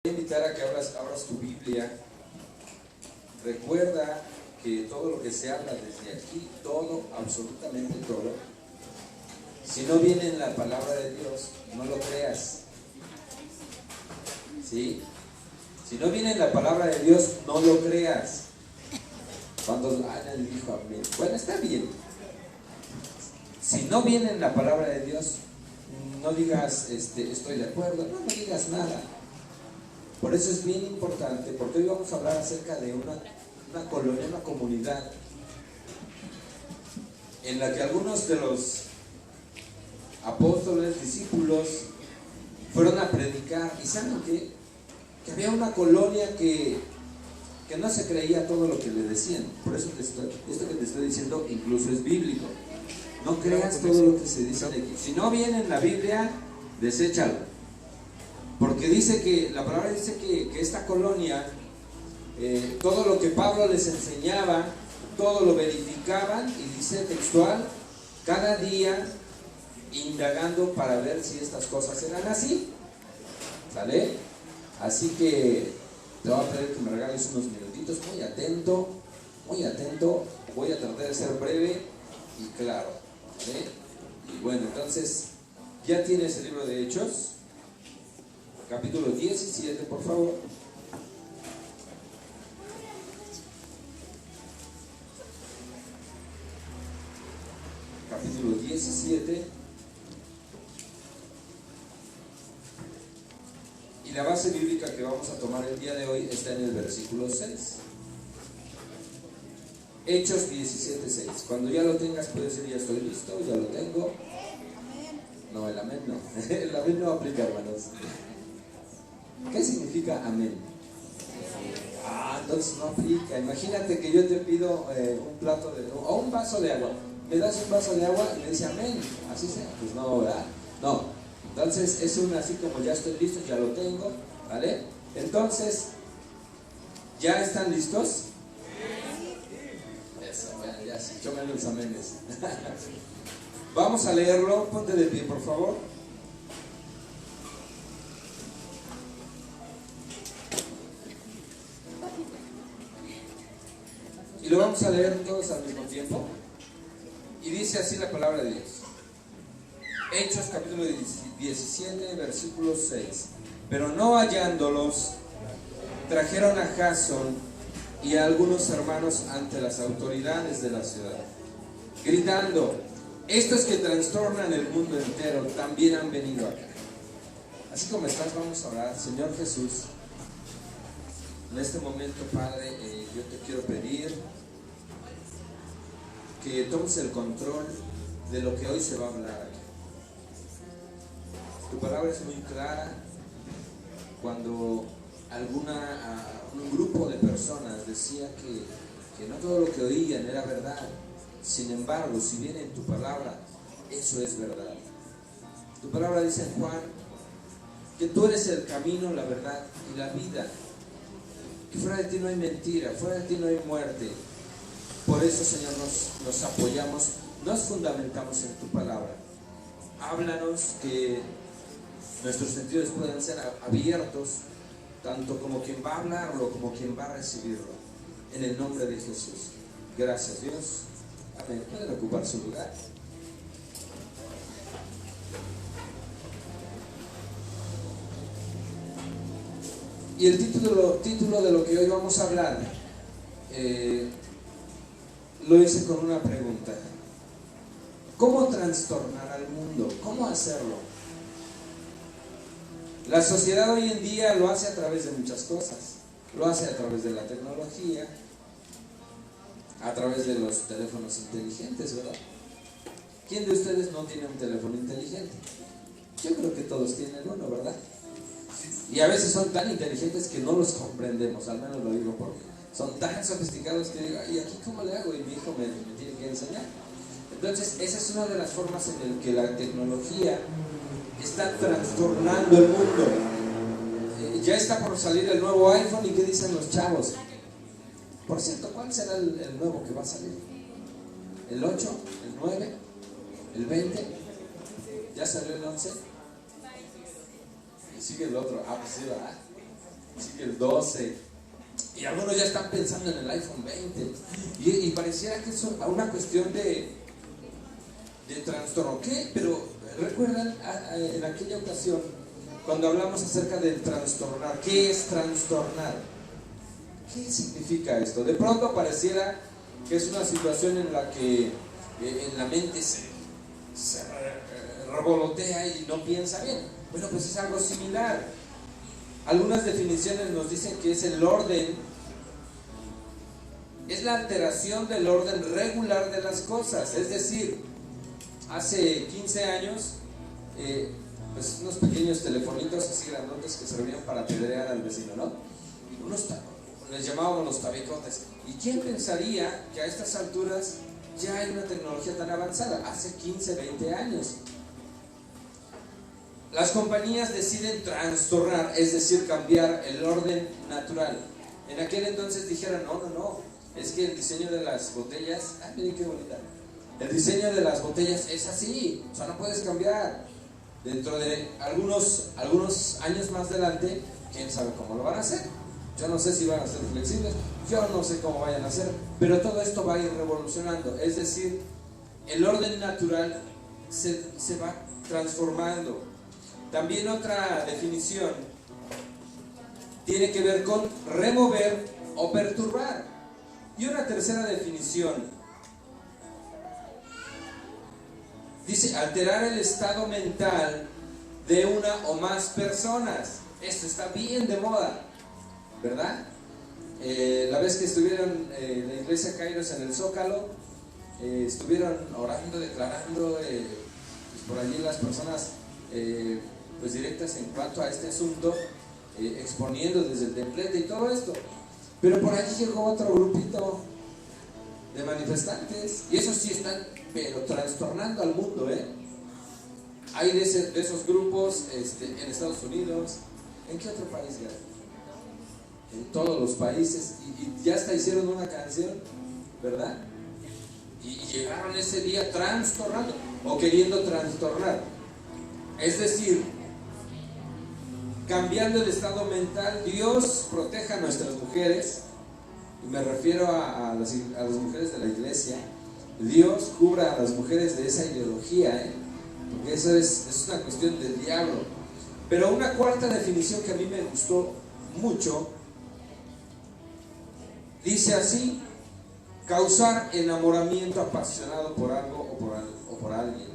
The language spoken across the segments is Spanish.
invitar a que abras tu Biblia. Recuerda que todo lo que se habla desde aquí, todo, absolutamente todo, si no viene en la palabra de Dios, no lo creas. ¿Sí? Si no viene en la palabra de Dios, no lo creas. Cuando Ana le dijo amén, bueno, está bien. Si no viene en la palabra de Dios, no digas estoy de acuerdo, no digas nada. Por eso es bien importante, porque hoy vamos a hablar acerca de una colonia, una comunidad en la que algunos de los apóstoles, discípulos, fueron a predicar. ¿Y saben qué? Que había una colonia que no se creía todo lo que le decían. Por eso esto que te estoy diciendo incluso es bíblico. No creas todo lo que se dice aquí. Si no viene en la Biblia, deséchalo. Porque dice que, la palabra dice que esta colonia, todo lo que Pablo les enseñaba, todo lo verificaban, y dice textual, cada día indagando para ver si estas cosas eran así. ¿Sale? Así que te voy a pedir que me regales unos minutitos, muy atento, voy a tratar de ser breve y claro. ¿Vale? Y bueno, entonces, ya tienes el libro de Hechos, capítulo 17, por favor. Capítulo 17. Y la base bíblica que vamos a tomar el día de hoy está en el versículo 6. Hechos 17:6. Cuando ya lo tengas puedes decir, ya estoy listo, ya lo tengo. No, el amén no. El amén no aplica, hermanos. ¿Qué significa amén? Entonces no aplica. Imagínate que yo te pido un plato o un vaso de agua. Me das un vaso de agua y me dice amén. Así sea. Pues no, ¿verdad? No. Entonces es así como ya estoy listo, ya lo tengo. ¿Vale? Entonces, ¿ya están listos? Eso, bueno, ya sí, yo me los amenes. Vamos a leerlo, ponte de pie por favor. Y lo vamos a leer todos al mismo tiempo. Y dice así la palabra de Dios. Hechos capítulo 17, versículo 6. Pero no hallándolos, trajeron a Jasón y a algunos hermanos ante las autoridades de la ciudad, gritando: estos que trastornan el mundo entero también han venido acá. Así como estás, vamos a orar. Señor Jesús, en este momento, Padre, yo te quiero pedir que tomes el control de lo que hoy se va a hablar aquí. Tu palabra es muy clara. Cuando un grupo de personas decía que no todo lo que oían era verdad, sin embargo, si viene en tu palabra, eso es verdad. Tu palabra dice en Juan que tú eres el camino, la verdad y la vida, que fuera de ti no hay mentira, fuera de ti no hay muerte. Por eso, Señor, nos apoyamos, nos fundamentamos en tu palabra. Háblanos, que nuestros sentidos puedan ser abiertos, tanto como quien va a hablarlo como quien va a recibirlo, en el nombre de Jesús. Gracias, Dios. Amén. Pueden ocupar su lugar. Y el título de lo que hoy vamos a hablar lo hice con una pregunta: ¿cómo trastornar al mundo? ¿Cómo hacerlo? La sociedad hoy en día lo hace a través de muchas cosas. Lo hace a través de la tecnología, a través de los teléfonos inteligentes, ¿verdad? ¿Quién de ustedes no tiene un teléfono inteligente? Yo creo que todos tienen uno, ¿verdad? Y a veces son tan inteligentes que no los comprendemos, al menos lo digo porque son tan sofisticados que digo, ¿y aquí cómo le hago? Y mi hijo me tiene que enseñar. Entonces, esa es una de las formas en la que la tecnología está trastornando el mundo. Ya está por salir el nuevo iPhone, ¿y qué dicen los chavos? Por cierto, ¿cuál será el nuevo que va a salir? ¿El 8? ¿El 9? ¿El 20? ¿Ya salió el 11? Y sigue el otro. Pues sí, ¿verdad? sigue el 12, y algunos ya están pensando en el iPhone 20, y pareciera que es una cuestión de trastorno. ¿Qué? Pero recuerdan en aquella ocasión cuando hablamos acerca del trastornar. ¿Qué es trastornar? ¿Qué significa esto? De pronto pareciera que es una situación en la que en la mente se revolotea y no piensa bien. Bueno, pues es algo similar. Algunas definiciones nos dicen que es el orden, es la alteración del orden regular de las cosas. Es decir, hace 15 años, pues unos pequeños telefonitos así grandotes que servían para pedrear al vecino, ¿no? Les llamábamos los tabicotes. ¿Y quién pensaría que a estas alturas ya hay una tecnología tan avanzada? Hace 15, 20 años. Las compañías deciden trastornar, es decir, cambiar el orden natural. En aquel entonces dijeron, no, es que el diseño de las botellas, miren qué bonita. El diseño de las botellas es así, o sea, no puedes cambiar. Dentro de algunos años más adelante, quién sabe cómo lo van a hacer. Yo no sé si van a ser flexibles, yo no sé cómo vayan a hacer, pero todo esto va a ir revolucionando. Es decir, el orden natural se va transformando. También otra definición tiene que ver con remover o perturbar. Y una tercera definición dice alterar el estado mental de una o más personas. Esto está bien de moda, ¿verdad? La vez que estuvieron en la iglesia Kairos en el Zócalo, estuvieron orando, declarando, pues por allí las personas pues directas en cuanto a este asunto, exponiendo desde el templete y todo esto. Pero por allí llegó otro grupito de manifestantes, y esos sí están pero trastornando al mundo, Hay de esos grupos en Estados Unidos. ¿En qué otro país, Gaby? En todos los países, y ya hasta hicieron una canción, ¿verdad? Y llegaron ese día trastornando o queriendo trastornar, es decir, cambiando el estado mental. Dios proteja a nuestras mujeres, y me refiero a las mujeres de la iglesia. Dios cubra a las mujeres de esa ideología, porque eso es una cuestión del diablo. Pero una cuarta definición que a mí me gustó mucho dice así: causar enamoramiento apasionado por algo o por alguien.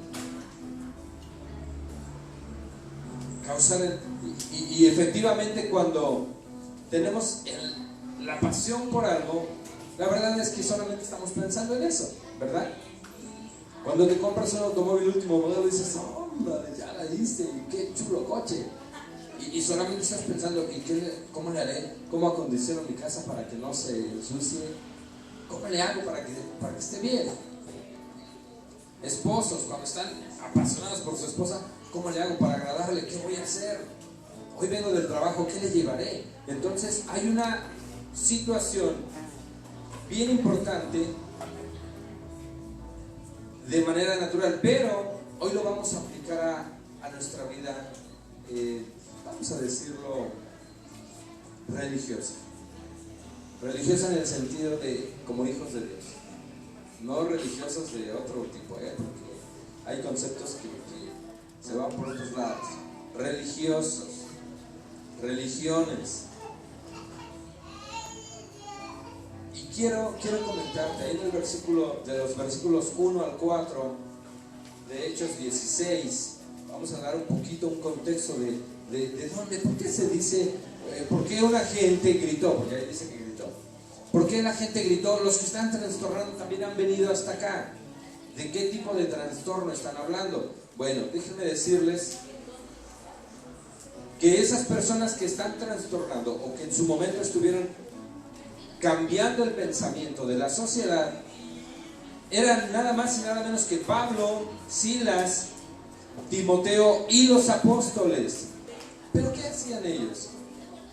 Y efectivamente, cuando tenemos la pasión por algo, la verdad es que solamente estamos pensando en eso, ¿verdad? Cuando te compras un automóvil último modelo, dices, hombre, ya la hice, qué chulo coche. Y solamente estás pensando, ¿cómo le haré? ¿Cómo acondiciono mi casa para que no se ensucie? ¿Cómo le hago para que esté bien? Esposos, cuando están apasionados por su esposa, ¿cómo le hago para agradarle? ¿Qué voy a hacer? Hoy vengo del trabajo, ¿qué le llevaré? Entonces hay una situación bien importante de manera natural, pero hoy lo vamos a aplicar a nuestra vida, vamos a decirlo, religiosa. Religiosa en el sentido de como hijos de Dios, no religiosos de otro tipo, porque hay conceptos que se van por otros lados. Religiosos, religiones. Y quiero comentarte ahí en el versículo, de los versículos 1 al 4 de Hechos 16, vamos a dar un poquito un contexto de dónde, por qué se dice, por qué una gente gritó, porque ahí dice que gritó. ¿Por qué la gente gritó? Los que están trastornando también han venido hasta acá. ¿De qué tipo de trastorno están hablando? Bueno, déjenme decirles que esas personas que están trastornando o que en su momento estuvieron cambiando el pensamiento de la sociedad eran nada más y nada menos que Pablo, Silas, Timoteo y los apóstoles. ¿Pero qué hacían ellos?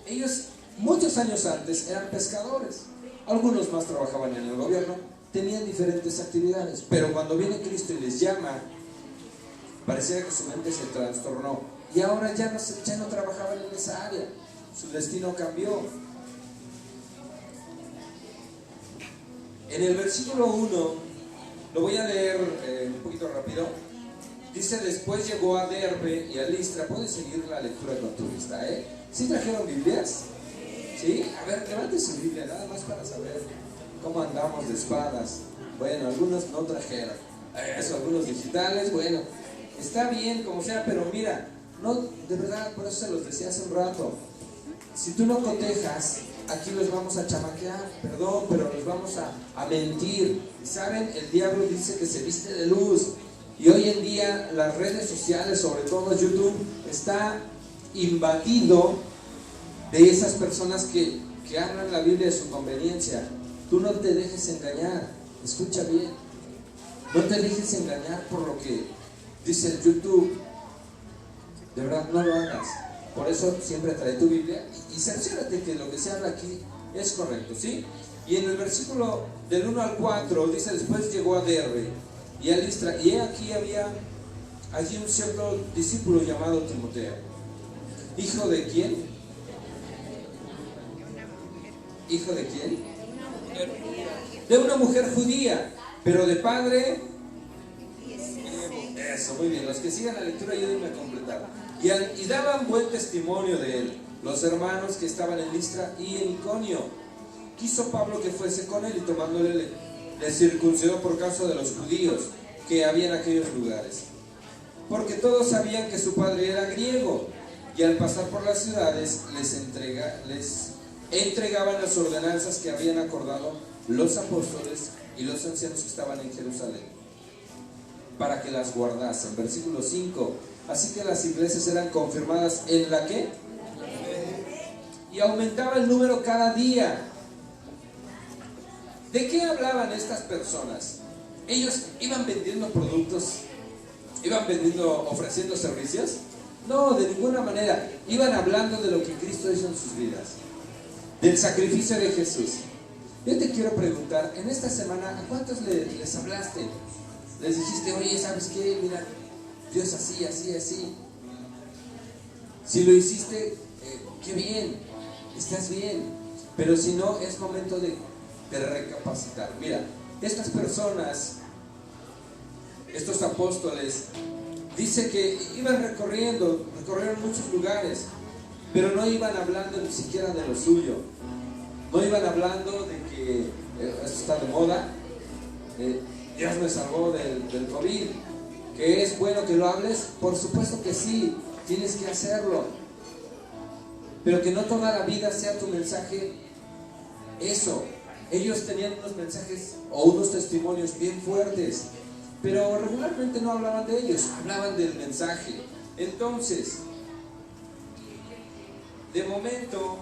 Ellos muchos años antes eran pescadores, algunos más trabajaban en el gobierno, tenían diferentes actividades, pero cuando viene Cristo y les llama, pareciera que su mente se trastornó y ahora ya no trabajaban en esa área. su destino cambió. En el versículo 1, lo voy a leer un poquito rápido. Dice: después llegó a Derbe y a Listra. Puedes seguir la lectura con tu vista, ¿eh? ¿Sí trajeron Biblias? ¿Sí? A ver, levante su Biblia, nada más para saber cómo andamos de espadas. Bueno, algunos no trajeron. Eso, algunos digitales, bueno, está bien como sea, pero mira, no, de verdad, por eso se los decía hace un rato. Si tú no cotejas, aquí los vamos a chamaquear, perdón, pero los vamos a mentir. Y saben, el diablo dice que se viste de luz. Y hoy en día las redes sociales, sobre todo YouTube, está invadido de esas personas que hablan la Biblia de su conveniencia. Tú no te dejes engañar, escucha bien. No te dejes engañar por lo que dice el YouTube. De verdad, no lo hagas. Por eso siempre trae tu Biblia y cerciórate que lo que se habla aquí es correcto, ¿sí? Y en el versículo del 1 al 4 dice: después llegó a Derbe y a Listra, y aquí había allí un cierto discípulo llamado Timoteo. ¿Hijo de quién? ¿Hijo de quién? De una mujer judía, pero de padre. Eso, muy bien. Los que sigan la lectura ayúdenme a completar. Y daban buen testimonio de él los hermanos que estaban en Listra y en Iconio. Quiso Pablo que fuese con él, y tomándole le circuncidó por causa de los judíos que había en aquellos lugares, porque todos sabían que su padre era griego. Y al pasar por las ciudades les entregaban las ordenanzas que habían acordado los apóstoles y los ancianos que estaban en Jerusalén, para que las guardasen. Versículo 5: así que las iglesias eran confirmadas en la que, y aumentaba el número cada día. ¿De qué hablaban estas personas? Ellos iban vendiendo productos, iban ofreciendo servicios. No, de ninguna manera. Iban hablando de lo que Cristo hizo en sus vidas, del sacrificio de Jesús. Yo te quiero preguntar, en esta semana, ¿a cuántos les hablaste? Les dijiste: oye, ¿sabes qué? Mira, Dios así, así, así. Si lo hiciste, qué bien, estás bien. Pero si no, es momento de recapacitar. Mira, estas personas, estos apóstoles, dice que iban recorrieron muchos lugares, pero no iban hablando ni siquiera de lo suyo. No iban hablando de que esto está de moda, Dios me salvó del COVID, que es bueno que lo hables. Por supuesto que sí, tienes que hacerlo, pero que no toda la vida sea tu mensaje eso. Ellos tenían unos mensajes o unos testimonios bien fuertes, pero regularmente no hablaban de ellos, hablaban del mensaje. Entonces, de momento,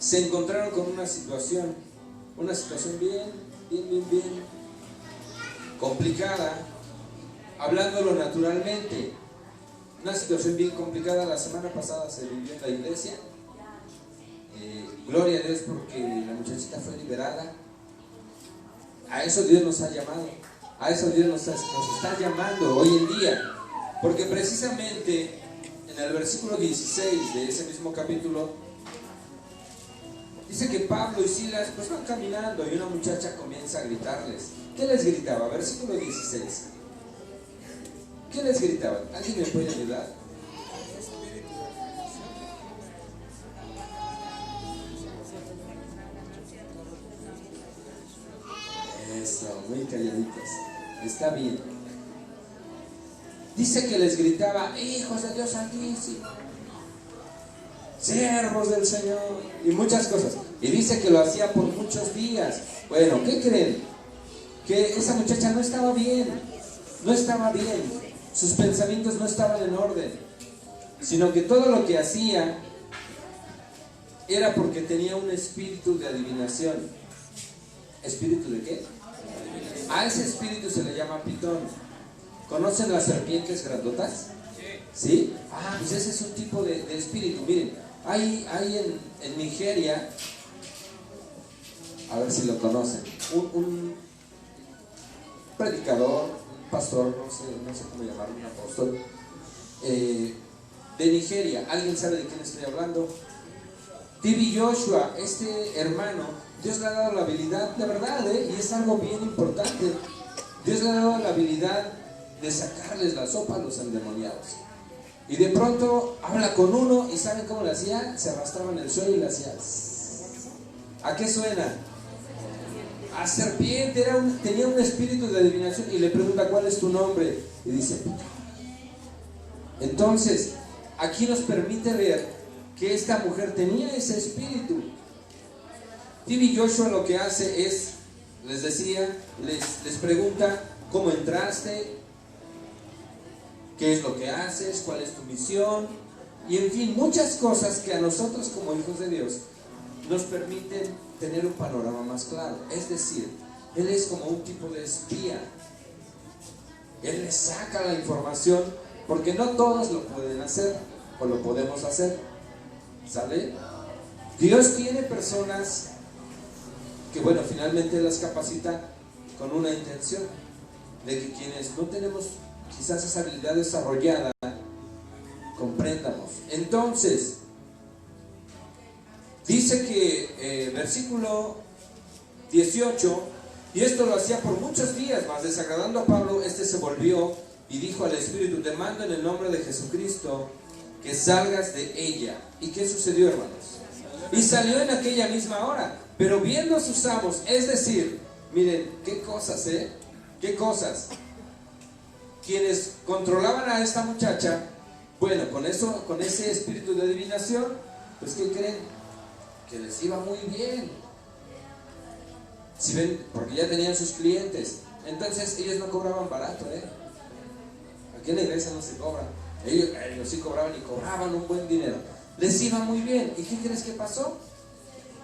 se encontraron con una situación bien complicada, hablándolo naturalmente. Una situación bien complicada. La semana pasada se vivió en la iglesia. Gloria a Dios porque la muchachita fue liberada. A eso Dios nos ha llamado. A eso Dios nos está llamando hoy en día. Porque precisamente en el versículo 16 de ese mismo capítulo dice que Pablo y Silas pues van caminando y una muchacha comienza a gritarles. ¿Qué les gritaba? Versículo 16. ¿Qué les gritaban? ¿Alguien me puede ayudar? Eso, muy calladitos. Está bien. Dice que les gritaba: hijos de Dios Santísimo, siervos del Señor, y muchas cosas. Y dice que lo hacía por muchos días. Bueno, ¿qué creen? Que esa muchacha no estaba bien. No estaba bien. Sus pensamientos no estaban en orden, sino que todo lo que hacía era porque tenía un espíritu de adivinación. ¿Espíritu de qué? A ese espíritu se le llama pitón. ¿Conocen las serpientes grandotas? ¿Sí? Ah, pues ese es un tipo de espíritu. Miren, hay en Nigeria, a ver si lo conocen, un predicador, pastor, no sé cómo llamarlo, un apóstol, de Nigeria. ¿Alguien sabe de quién estoy hablando? TB Joshua, este hermano, Dios le ha dado la habilidad, de verdad, y es algo bien importante. Dios le ha dado la habilidad de sacarles la sopa a los endemoniados. Y de pronto habla con uno y ¿saben cómo le hacía? Se arrastraba en el suelo y le hacía. ¿A qué suena? A serpiente. Tenía un espíritu de adivinación y le pregunta ¿cuál es tu nombre? Y dice Peter. Entonces, aquí nos permite ver que esta mujer tenía ese espíritu. TB Joshua lo que hace es, les decía, les pregunta ¿cómo entraste? ¿Qué es lo que haces? ¿Cuál es tu misión? Y en fin, muchas cosas que a nosotros como hijos de Dios nos permiten tener un panorama más claro. Es decir, Él es como un tipo de espía. Él le saca la información, porque no todos lo pueden hacer o lo podemos hacer. ¿Sale? Dios tiene personas que, bueno, finalmente las capacita con una intención de que quienes no tenemos quizás esa habilidad desarrollada, comprendamos. Entonces, dice que versículo 18, y esto lo hacía por muchos días, mas desagradando a Pablo, este se volvió y dijo al Espíritu: te mando en el nombre de Jesucristo que salgas de ella. ¿Y qué sucedió, hermanos? Y salió en aquella misma hora, pero viendo sus amos, es decir, miren, qué cosas, qué cosas. Quienes controlaban a esta muchacha, bueno, con ese espíritu de adivinación, pues ¿qué creen? Que les iba muy bien. Si ven, porque ya tenían sus clientes. Entonces ellos no cobraban barato, Aquí en la iglesia no se cobra. Ellos sí cobraban y cobraban un buen dinero. Les iba muy bien. ¿Y qué crees que pasó?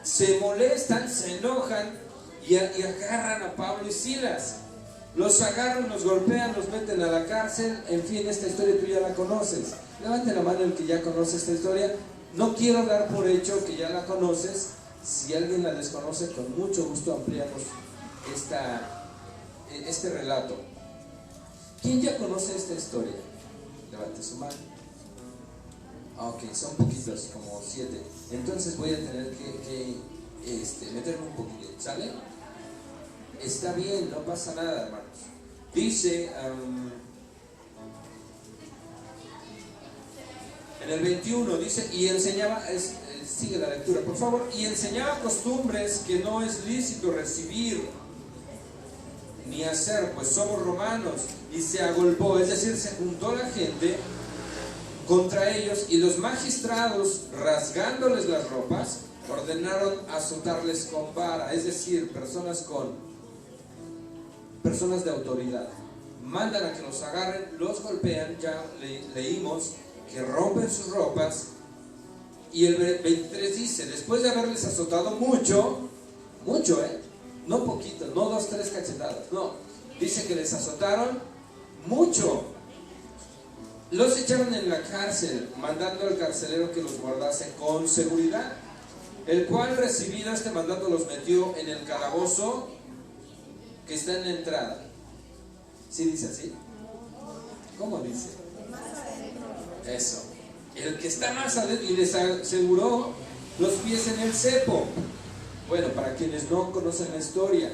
Se molestan, se enojan y agarran a Pablo y Silas. Los agarran, los golpean, los meten a la cárcel. En fin, esta historia tú ya la conoces. Levante la mano el que ya conoce esta historia. No quiero dar por hecho que ya la conoces. Si alguien la desconoce, con mucho gusto ampliamos este relato. ¿Quién ya conoce esta historia? Levante su mano. Ok, son poquitos, como 7. Entonces voy a tener que meterme un poquito, ¿sale? Está bien, no pasa nada, hermanos. Dice en el 21, dice, y enseñaba, sigue la lectura, por favor, y enseñaba costumbres que no es lícito recibir ni hacer, pues somos romanos. Y se agolpó, es decir, se juntó la gente contra ellos, y los magistrados, rasgándoles las ropas, ordenaron azotarles con vara. Es decir, personas de autoridad mandan a que los agarren, los golpean. Ya leímos que rompen sus ropas. Y el 23 dice, después de haberles azotado mucho, no poquito, no 2, 3 cachetadas, no, dice que les azotaron mucho, los echaron en la cárcel, mandando al carcelero que los guardase con seguridad, el cual, recibido este mandato, los metió en el calabozo que está en la entrada. ¿Sí dice así? ¿Cómo dice? Eso. El que está más adentro, y les aseguró los pies en el cepo. Bueno, para quienes no conocen la historia,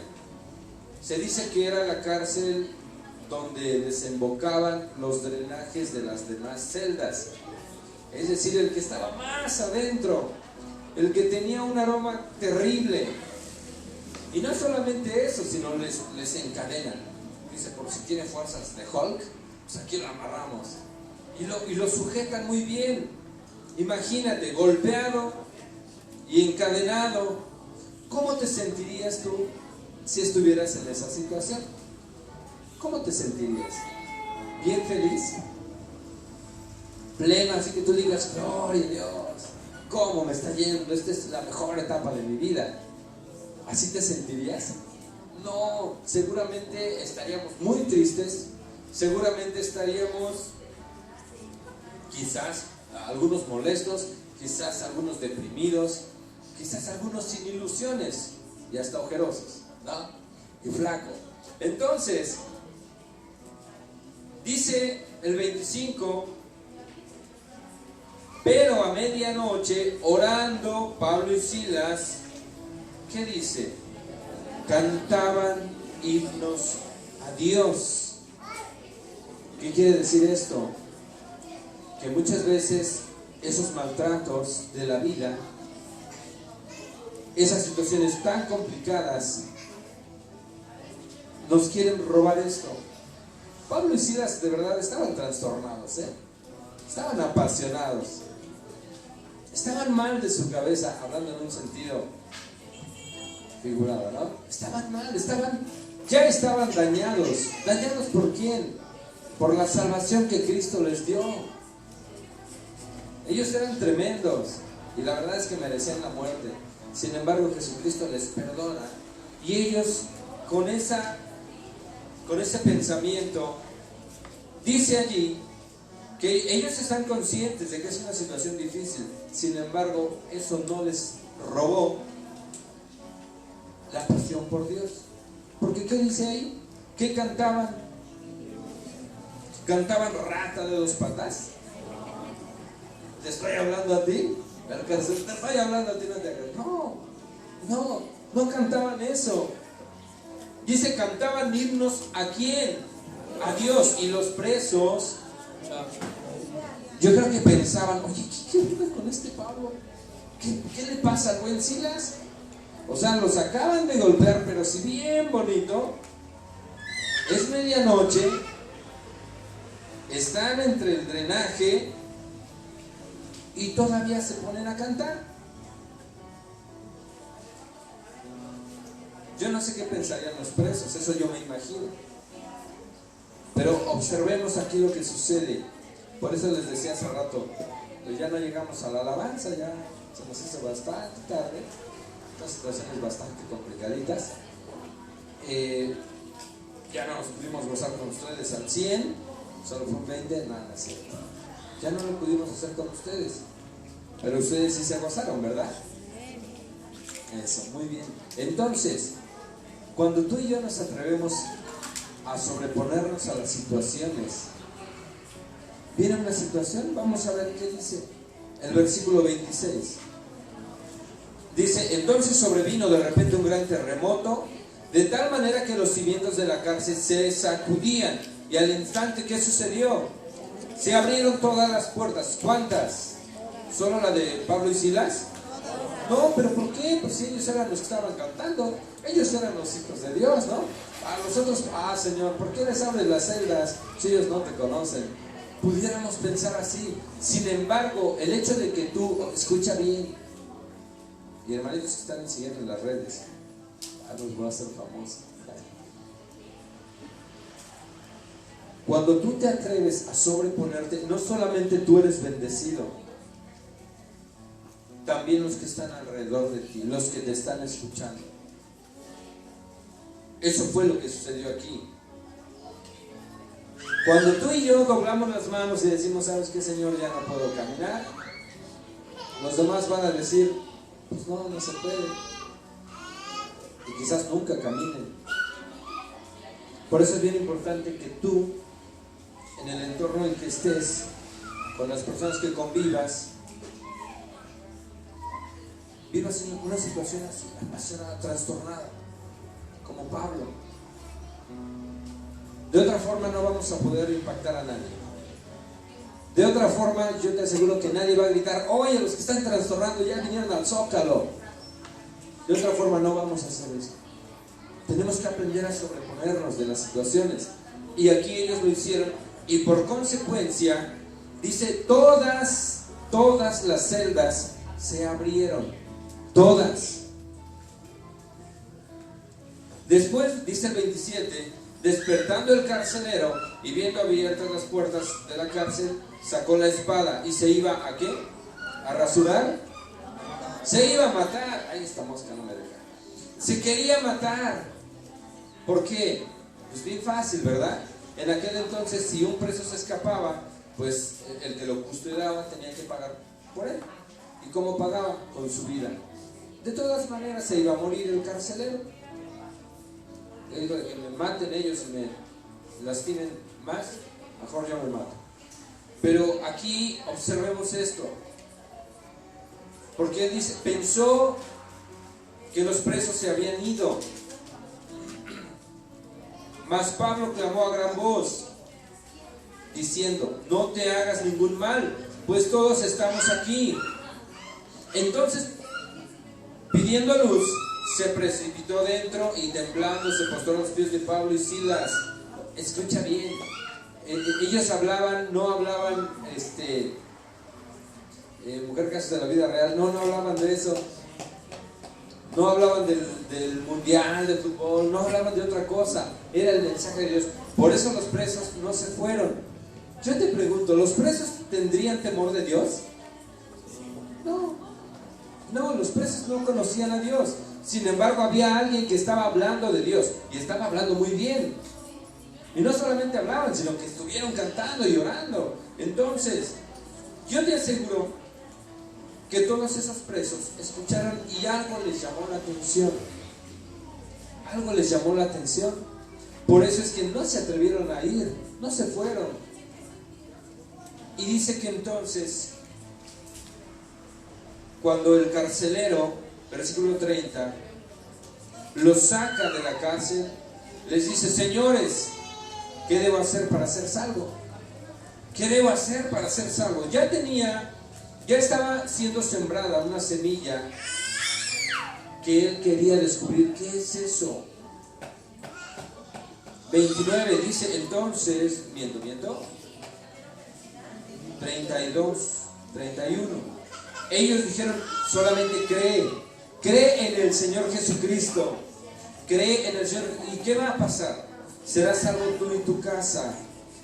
se dice que era la cárcel donde desembocaban los drenajes de las demás celdas. Es decir, el que estaba más adentro, el que tenía un aroma terrible. Y no solamente eso, sino les encadenan. Dice, por si tiene fuerzas de Hulk, pues aquí lo amarramos. Y lo sujetan muy bien. Imagínate, golpeado y encadenado. ¿Cómo te sentirías tú si estuvieras en esa situación? ¿Cómo te sentirías? ¿Bien feliz? Pleno, así que tú digas, gloria a Dios, ¿cómo me está yendo? Esta es la mejor etapa de mi vida. ¿Así te sentirías? No, seguramente estaríamos muy tristes. Seguramente estaríamos quizás algunos molestos, quizás algunos deprimidos, quizás algunos sin ilusiones y hasta ojerosos, ¿no? Y flacos. Entonces, Dice el 25, pero a medianoche, orando Pablo y Silas, ¿qué dice? Cantaban himnos a Dios. ¿Qué quiere decir esto? Que muchas veces esos maltratos de la vida, esas situaciones tan complicadas, nos quieren robar esto. Pablo y Silas de verdad estaban trastornados, estaban apasionados, estaban mal de su cabeza, hablando en un sentido figurado, ¿no? Estaban mal, ya estaban dañados. ¿Dañados por quién? Por la salvación que Cristo les dio. Ellos eran tremendos y la verdad es que merecían la muerte. Sin embargo, Jesucristo les perdona y ellos con ese pensamiento, dice allí que ellos están conscientes de que es una situación difícil. Sin embargo, eso no les robó la pasión por Dios. Porque ¿qué dice ahí? ¿Qué cantaban? ¿Cantaban rata de dos patas? Te estoy hablando a ti, pero que te estoy hablando a ti, no te hagas. No cantaban eso. Dice, cantaban himnos ¿a quién? A Dios. Y los presos, yo creo que pensaban, oye, ¿qué onda con este Pablo? ¿Qué le pasa al buen Silas? O sea, los acaban de golpear, pero si bien bonito, es medianoche, están entre el drenaje y todavía se ponen a cantar. Yo no sé qué pensarían los presos, eso yo me imagino. Pero observemos aquí lo que sucede. Por eso les decía hace rato, pues ya no llegamos a la alabanza, ya se nos hizo bastante tarde, estas situaciones bastante complicaditas. Ya no nos pudimos gozar con ustedes al 100, solo fue un 20, nada, cierto. Ya no lo pudimos hacer con ustedes, pero ustedes sí se gozaron, ¿verdad? Eso, muy bien. Entonces, cuando tú y yo nos atrevemos a sobreponernos a las situaciones, viene una situación, vamos a ver qué dice el versículo 26. Dice, entonces sobrevino de repente un gran terremoto, de tal manera que los cimientos de la cárcel se sacudían, y al instante, ¿qué sucedió? Se abrieron todas las puertas. ¿Cuántas? ¿Solo la de Pablo y Silas? No, pero ¿por qué? Pues si ellos eran los que estaban cantando, ellos eran los hijos de Dios, ¿no? A nosotros, Señor, ¿por qué les abres las celdas si ellos no te conocen? Pudiéramos pensar así. Sin embargo, el hecho de que tú, escucha bien, y hermanitos que están siguiendo en las redes, los voy a hacer famosos. Cuando tú te atreves a sobreponerte, no solamente tú eres bendecido, también los que están alrededor de ti, los que te están escuchando. Eso fue lo que sucedió aquí. Cuando tú y yo doblamos las manos y decimos, ¿sabes qué, Señor? Ya no puedo caminar, los demás van a decir, pues no se puede, y quizás nunca caminen. Por eso es bien importante que tú, en el entorno en que estés, con las personas que convivas, vivas en una situación así, apasionada, trastornada, como Pablo. De otra forma no vamos a poder impactar a nadie. De otra forma, yo te aseguro que nadie va a gritar, oye, los que están trastornando ya vinieron al Zócalo. De otra forma no vamos a hacer eso. Tenemos que aprender a sobreponernos de las situaciones. Y aquí ellos lo hicieron. Y por consecuencia, dice, todas las celdas se abrieron. Todas. Después, dice el 27, despertando el carcelero y viendo abiertas las puertas de la cárcel, sacó la espada y se iba ¿a qué? ¿A rasurar? Se iba a matar. Ay, esta mosca no me deja. Se quería matar. ¿Por qué? Pues bien fácil, ¿verdad? En aquel entonces, si un preso se escapaba, pues el que lo custodiaba tenía que pagar por él. ¿Y cómo pagaba? Con su vida. De todas maneras se iba a morir el carcelero. Le digo, de que me maten ellos y me lastimen más, mejor yo me mato. Pero aquí observemos esto, porque él dice, pensó que los presos se habían ido, mas Pablo clamó a gran voz, diciendo, no te hagas ningún mal, pues todos estamos aquí. Entonces, pidiendo luz, se precipitó dentro y temblando se postró a los pies de Pablo y Silas. Escucha bien, ellos hablaban, no hablaban, mujer casos de la vida real, no hablaban de eso, no hablaban del mundial de fútbol, no hablaban de otra cosa, era el mensaje de Dios. Por eso los presos no se fueron. Yo te pregunto, ¿los presos tendrían temor de Dios? No, los presos no conocían a Dios. Sin embargo, había alguien que estaba hablando de Dios, y estaba hablando muy bien. Y no solamente hablaban, sino que estuvieron cantando y orando. Entonces, yo te aseguro que todos esos presos escucharon y algo les llamó la atención. Algo les llamó la atención. Por eso es que no se atrevieron a ir, no se fueron. Y dice que entonces, cuando el carcelero, versículo 30, los saca de la cárcel, les dice, señores, ¿qué debo hacer para ser salvo? ¿Qué debo hacer para ser salvo? Ya estaba siendo sembrada una semilla que él quería descubrir. ¿Qué es eso? 29 dice, entonces, miento, 32, 31. Ellos dijeron, solamente cree en el Señor Jesucristo, cree en el Señor. ¿Y qué va a pasar? Serás salvo tú y tu casa.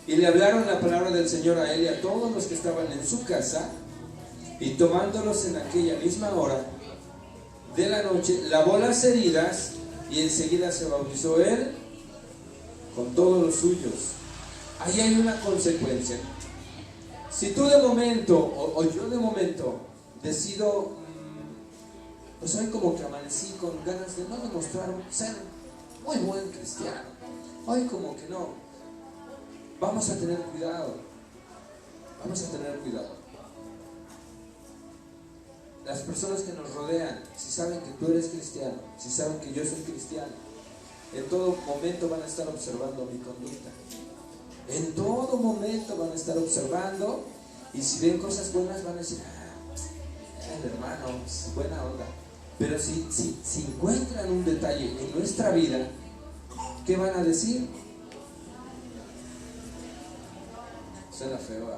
Y le hablaron la palabra del Señor a él y a todos los que estaban en su casa. Y tomándolos en aquella misma hora de la noche, lavó las heridas y enseguida se bautizó él con todos los suyos. Ahí hay una consecuencia. Si tú de momento, o yo de momento, decido, pues hoy como que amanecí con ganas de no demostrar ser muy buen cristiano, hoy como que no, vamos a tener cuidado. Las personas que nos rodean, si saben que tú eres cristiano, si saben que yo soy cristiano, en todo momento van a estar observando mi conducta. En todo momento van a estar observando, y si ven cosas buenas van a decir, el hermano, buena onda. Pero si encuentran un detalle en nuestra vida, ¿qué van a decir? Suena feo.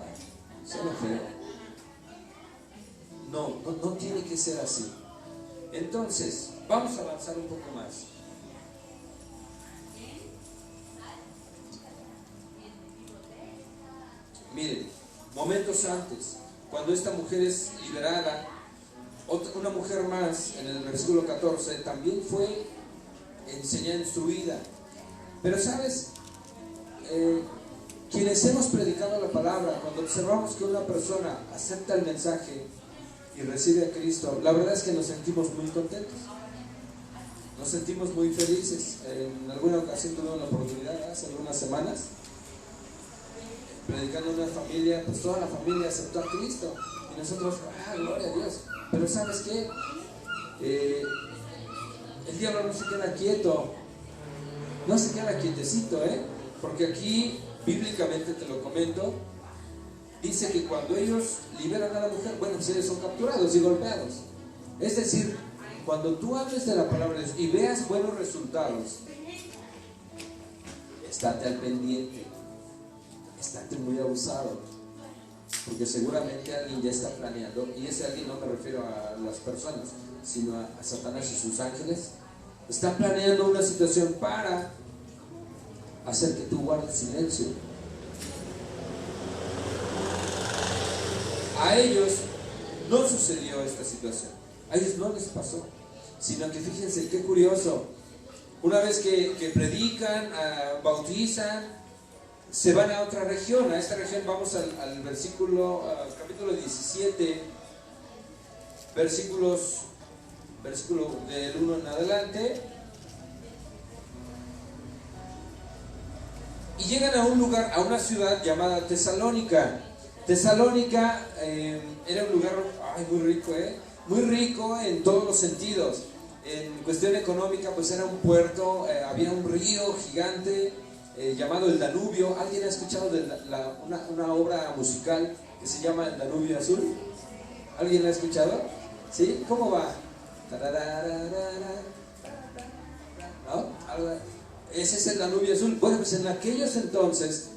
No tiene que ser así. Entonces, vamos a avanzar un poco más. Miren, momentos antes, cuando esta mujer es liberada, una mujer más, en el versículo 14, también fue enseñada, instruida. Pero sabes, quienes hemos predicado la palabra, cuando observamos que una persona acepta el mensaje y recibe a Cristo, la verdad es que nos sentimos muy contentos, nos sentimos muy felices. En alguna ocasión tuve la oportunidad, hace algunas semanas, predicando a una familia, pues toda la familia aceptó a Cristo y nosotros, gloria a Dios. Pero ¿sabes qué? El diablo no se queda quieto, no se queda quietecito, porque aquí bíblicamente, te lo comento, dice que cuando ellos liberan a la mujer, bueno, pues ellos son capturados y golpeados. Es decir, cuando tú hables de la palabra de Dios y veas buenos resultados, estate al pendiente, estate muy abusado, porque seguramente alguien ya está planeando, y ese alguien no me refiero a las personas, sino a Satanás y sus ángeles. Está planeando una situación para hacer que tú guardes silencio. A ellos no sucedió esta situación, a ellos no les pasó, sino que fíjense qué curioso, una vez que predican, bautizan, se van a otra región. A esta región vamos al capítulo 17, versículo del 1 en adelante. y llegan a un lugar, a una ciudad llamada Tesalónica. Tesalónica era un lugar muy rico en todos los sentidos. En cuestión económica, pues era un puerto, había un río gigante llamado el Danubio. ¿Alguien ha escuchado de una obra musical que se llama El Danubio Azul? ¿Alguien la ha escuchado? ¿Sí? ¿Cómo va? ¿No? Ese es el Danubio Azul. Bueno, pues en aquellos entonces,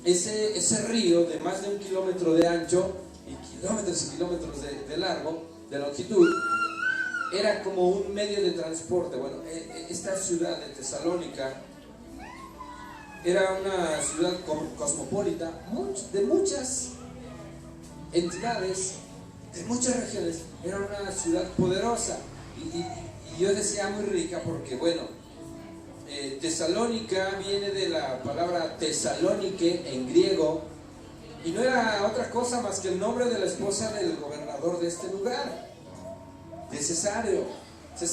ese río de más de 1 kilómetro de ancho y kilómetros de largo, de longitud, era como un medio de transporte. Bueno, esta ciudad de Tesalónica era una ciudad cosmopolita, de muchas entidades, de muchas regiones. Era una ciudad poderosa y yo decía muy rica porque, bueno, Tesalónica viene de la palabra Tesalónike en griego y no era otra cosa más que el nombre de la esposa del gobernador de este lugar, de Cesareo, el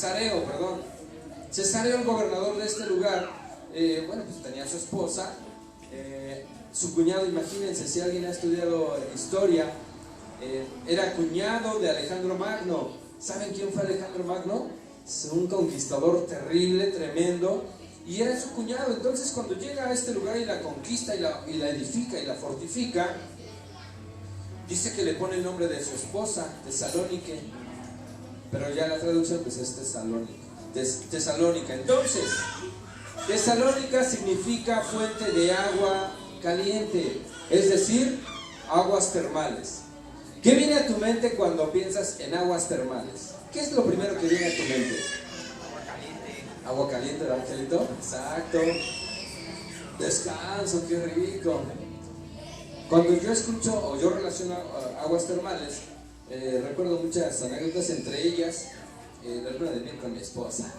gobernador de este lugar. Bueno, pues tenía a su esposa, su cuñado, imagínense, si alguien ha estudiado historia, era cuñado de Alejandro Magno. ¿Saben quién fue Alejandro Magno? Es un conquistador terrible, tremendo, y era su cuñado. Entonces, cuando llega a este lugar y la conquista y la edifica y la fortifica, dice que le pone el nombre de su esposa, Tesalónique, pero ya la traducción pues es Tesalónica. Entonces, Tesalónica significa fuente de agua caliente, es decir, aguas termales. ¿Qué viene a tu mente cuando piensas en aguas termales? ¿Qué es lo primero que viene a tu mente? Agua caliente. Agua caliente, ¿verdad, Angelito? Exacto. Descanso, qué rico. Cuando yo escucho o yo relaciono aguas termales, recuerdo muchas anécdotas, entre ellas la luna de miel con mi esposa.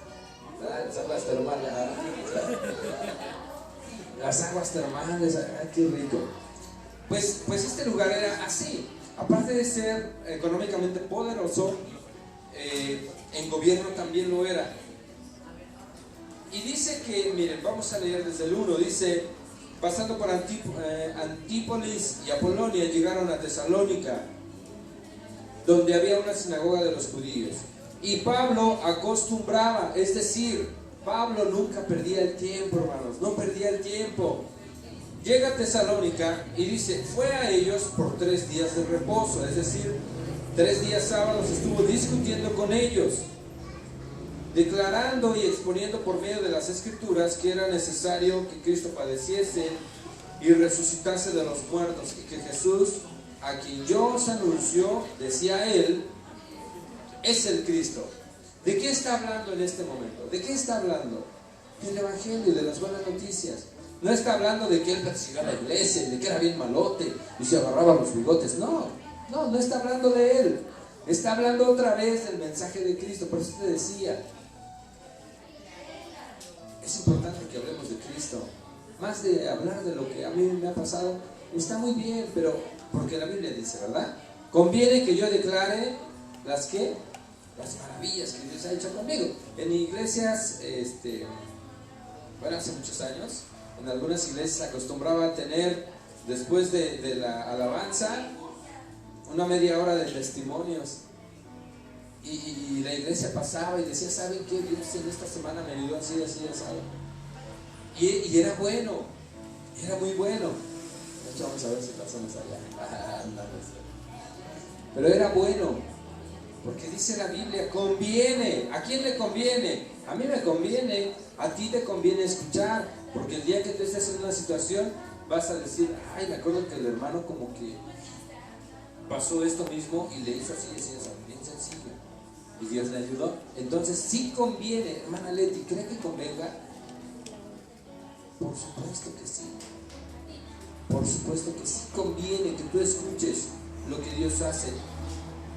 Las aguas termales. Las aguas termales, qué rico. Pues este lugar era así. Aparte de ser económicamente poderoso, en gobierno también lo era. Y dice que, miren, vamos a leer desde el 1, dice: pasando por Antípolis y Apolonia, llegaron a Tesalónica, donde había una sinagoga de los judíos. Y Pablo acostumbraba, es decir, Pablo nunca perdía el tiempo, hermanos, no perdía el tiempo. Llega a Tesalónica y dice, fue a ellos por 3 días de reposo, es decir, 3 días sábados estuvo discutiendo con ellos, declarando y exponiendo por medio de las Escrituras que era necesario que Cristo padeciese y resucitase de los muertos, y que Jesús, a quien yo os anuncio, decía él, es el Cristo. ¿De qué está hablando en este momento? ¿De qué está hablando? Del Evangelio, de las buenas noticias. No está hablando de que él persiguió a la iglesia, de que era bien malote y se agarraba los bigotes. No está hablando de él. Está hablando otra vez del mensaje de Cristo. Por eso te decía, es importante que hablemos de Cristo. Más de hablar de lo que a mí me ha pasado, está muy bien, pero porque la Biblia dice, ¿verdad? Conviene que yo declare las maravillas que Dios ha hecho conmigo. En iglesias, bueno, hace muchos años, en algunas iglesias se acostumbraba a tener, después de la alabanza, una media hora de testimonios. Y la iglesia pasaba y decía, ¿saben qué? Dios en esta semana me ayudó así, así. Y era bueno, era muy bueno. De hecho, vamos a ver si pasamos allá. Pero era bueno, porque dice la Biblia, conviene. ¿A quién le conviene? A mí me conviene, a ti te conviene escuchar. Porque el día que tú estés en una situación, vas a decir, ay, me acuerdo que el hermano como que pasó esto mismo y le hizo así, bien sencillo. Y Dios le ayudó. Entonces sí conviene, hermana Leti, ¿cree que convenga? Por supuesto que sí. Por supuesto que sí conviene que tú escuches lo que Dios hace.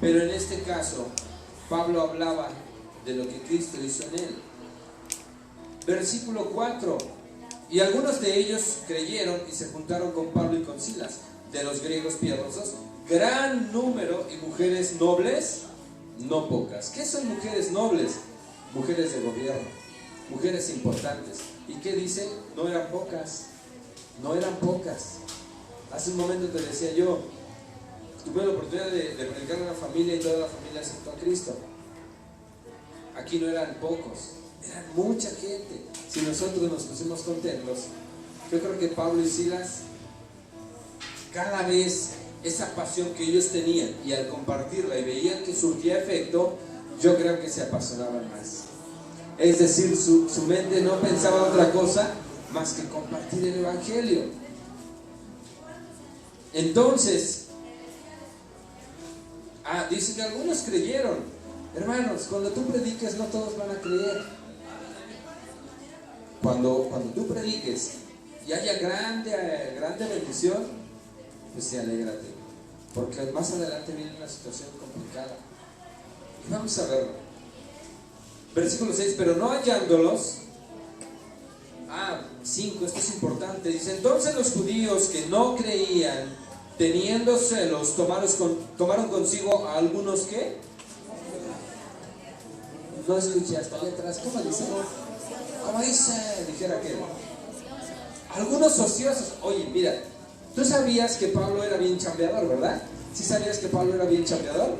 Pero en este caso, Pablo hablaba de lo que Cristo hizo en él. Versículo 4. Y algunos de ellos creyeron y se juntaron con Pablo y con Silas, de los griegos piadosos, gran número, y mujeres nobles, no pocas. ¿Qué son mujeres nobles? Mujeres de gobierno, mujeres importantes. ¿Y qué dice? No eran pocas, no eran pocas. Hace un momento te decía yo, tuve la oportunidad de predicar a una familia y toda la familia aceptó a Cristo. Aquí no eran pocos, eran mucha gente. Si nosotros nos pusimos contentos, yo creo que Pablo y Silas, cada vez esa pasión que ellos tenían y al compartirla y veían que surgía efecto, yo creo que se apasionaban más. Es decir, su mente no pensaba otra cosa más que compartir el Evangelio. Entonces, dice que algunos creyeron. Hermanos, cuando tú prediques no todos van a creer. Cuando tú prediques y haya grande bendición, pues sí, alégrate, porque más adelante viene una situación complicada. Y vamos a verlo. Versículo 6, pero no hallándolos. 5, esto es importante. Dice, entonces los judíos que no creían, teniendo celos, tomaron consigo a algunos que... No escuché hasta allá atrás. ¿Cómo dice? ¿Cómo dice? Dijera que... Algunos ociosos. Oye, mira, tú sabías que Pablo era bien chambeador, ¿verdad? ¿Sí sabías que Pablo era bien chambeador?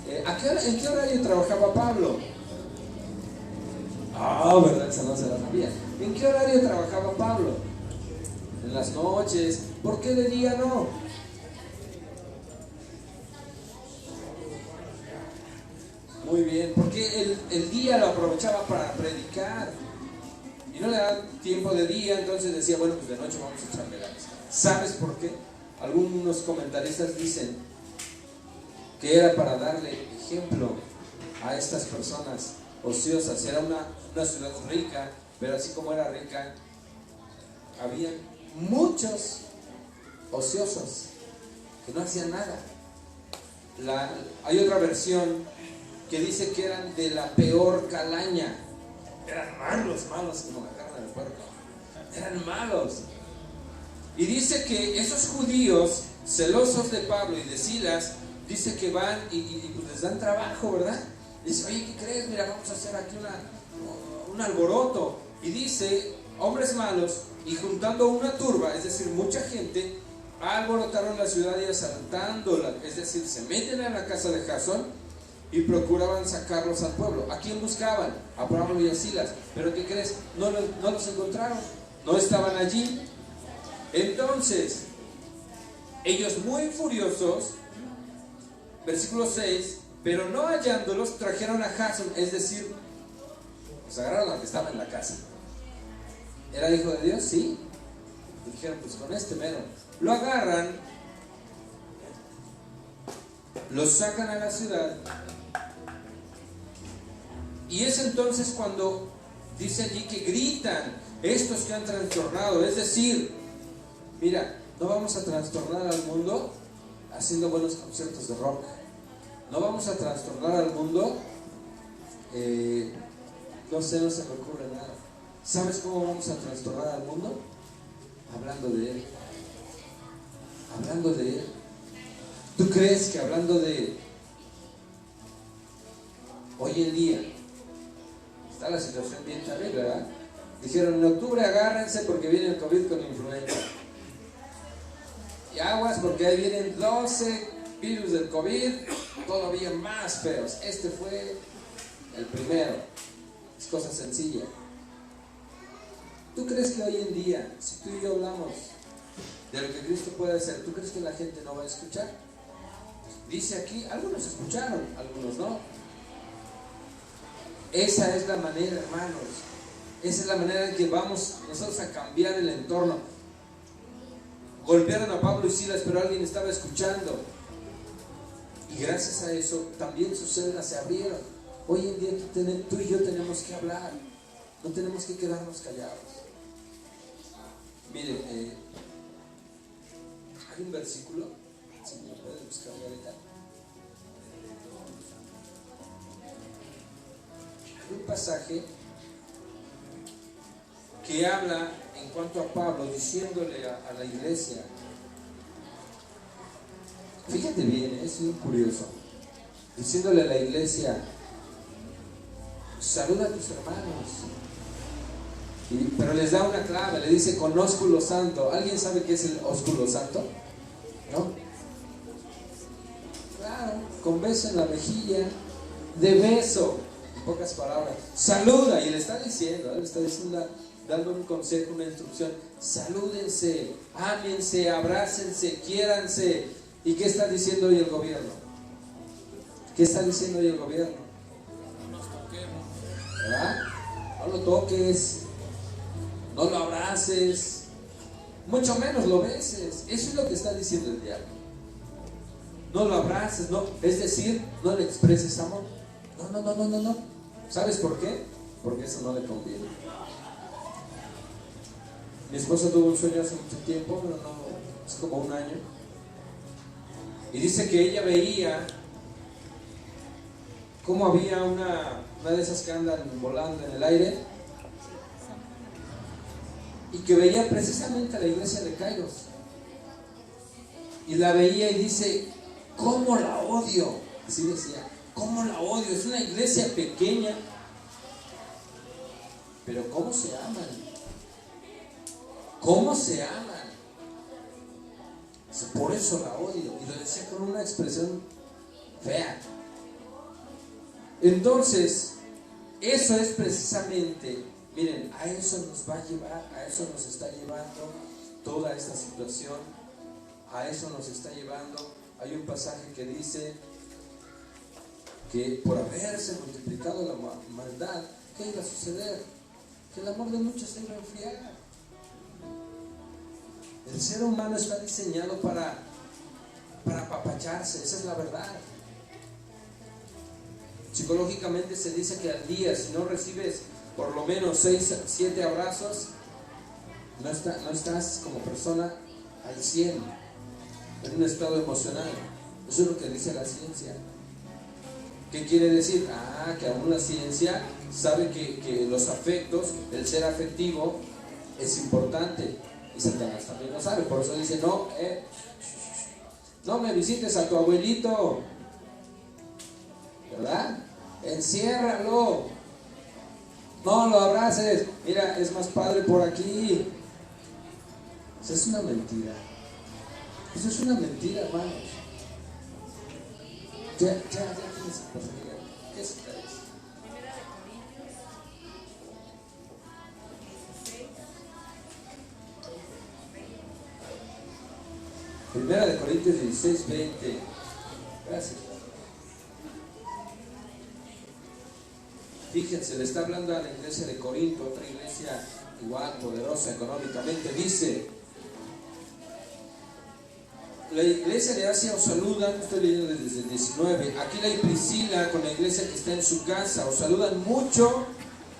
¿En qué horario trabajaba Pablo? ¿Verdad? Esa no se la sabía. ¿En qué horario trabajaba Pablo? En las noches. ¿Por qué de día no? Muy bien, porque el día lo aprovechaba para predicar y no le daban tiempo de día, entonces decía, bueno, pues de noche vamos a echarle ganas. ¿Sabes por qué? Algunos comentaristas dicen que era para darle ejemplo a estas personas ociosas. Era una ciudad rica, pero así como era rica, había muchos ociosos que no hacían nada. Hay otra versión que dice que eran de la peor calaña. Eran malos como la carne del puerco. Eran malos. Y dice que esos judíos celosos de Pablo y de Silas, dice que van y pues les dan trabajo, ¿verdad? Dice, oye, ¿qué crees? Mira, vamos a hacer aquí un alboroto. Y dice, hombres malos, y juntando una turba, es decir, mucha gente, alborotaron la ciudad y asaltándola. Es decir, se meten a la casa de Jasón y procuraban sacarlos al pueblo. ¿A quién buscaban? A Pablo y a Silas. ¿Pero qué crees? No los encontraron. No estaban allí. Entonces, ellos muy furiosos, versículo 6, pero no hallándolos, trajeron a Jasón, es decir, los agarraron al que estaba en la casa. ¿Era hijo de Dios? Sí. Dijeron, pues con este mero. Lo agarran, lo sacan a la ciudad. Y es entonces cuando dice allí que gritan estos que han trastornado. Es decir, mira, no vamos a trastornar al mundo haciendo buenos conciertos de rock. No vamos a trastornar al mundo, no se me ocurre nada. ¿Sabes cómo vamos a trastornar al mundo? Hablando de Él. Hablando de Él. ¿Tú crees que hablando de hoy en día está la situación bien terrible, ¿verdad? Dijeron, en octubre agárrense porque viene el COVID con influenza. Y aguas porque ahí vienen 12 virus del COVID, todavía más feos. Este fue el primero. Es cosa sencilla. ¿Tú crees que hoy en día, si tú y yo hablamos de lo que Cristo puede hacer, ¿tú crees que la gente no va a escuchar? Dice aquí, algunos escucharon, algunos no. Esa es la manera, hermanos. Esa es la manera en que vamos nosotros a cambiar el entorno. Golpearon a Pablo y Silas, pero alguien estaba escuchando. Y gracias a eso también sus celdas se abrieron. Hoy en día tú y yo tenemos que hablar. No tenemos que quedarnos callados. Miren, hay un versículo, si me lo puedes buscar ahorita. Hay un pasaje que habla en cuanto a Pablo, diciéndole a la iglesia. Fíjate bien, es muy curioso. Diciéndole a la iglesia, saluda a tus hermanos. Pero les da una clave, le dice con ósculo santo. ¿Alguien sabe qué es el ósculo santo? ¿No? Claro, con beso en la mejilla, de beso, en pocas palabras. Saluda, y le está diciendo, dando un consejo, una instrucción. Salúdense, ámense, abrácense, quiéranse. ¿Y qué está diciendo hoy el gobierno? ¿Qué está diciendo hoy el gobierno? No nos toquemos. ¿Verdad? No lo toques, no lo abraces, mucho menos lo beses. Eso es lo que está diciendo el diablo. No lo abraces, no, es decir, no le expreses amor. No. ¿Sabes por qué? Porque eso no le conviene. Mi esposa tuvo un sueño hace mucho tiempo, pero no, es como un año. Y dice que ella veía cómo había una de esas que andan volando en el aire, y que veía precisamente a la iglesia de Kairos, y la veía y dice, ¿cómo la odio? Así decía, ¿cómo la odio? Es una iglesia pequeña, pero ¿cómo se aman? ¿Cómo se aman? Por eso la odio. Y lo decía con una expresión fea. Entonces, eso es precisamente, miren, a eso nos va a llevar, a eso nos está llevando toda esta situación, a eso nos está llevando. Hay un pasaje que dice que por haberse multiplicado la maldad, ¿qué iba a suceder? Que el amor de muchos se iba a enfriar. El ser humano está diseñado para apapacharse, esa es la verdad. Psicológicamente se dice que al día, si no recibes por lo menos 6, 7 abrazos, no estás como persona al 100, en un estado emocional. Eso es lo que dice la ciencia. ¿Qué quiere decir? Que aún la ciencia sabe que los afectos, el ser afectivo, es importante. Y Satanás también lo sabe, por eso dice, no me visites a tu abuelito, ¿verdad? Enciérralo, no lo abraces, mira, es más padre por aquí. Eso es una mentira. Eso es una mentira, hermanos. Ya tienes que pasar. ¿Qué es eso? Primera de Corintios 16, 20. Gracias. Fíjense, le está hablando a la iglesia de Corinto, otra iglesia igual, poderosa económicamente. Dice, la iglesia de Asia os saludan, estoy leyendo desde el 19. Aquila y Priscila, con la iglesia que está en su casa, os saludan mucho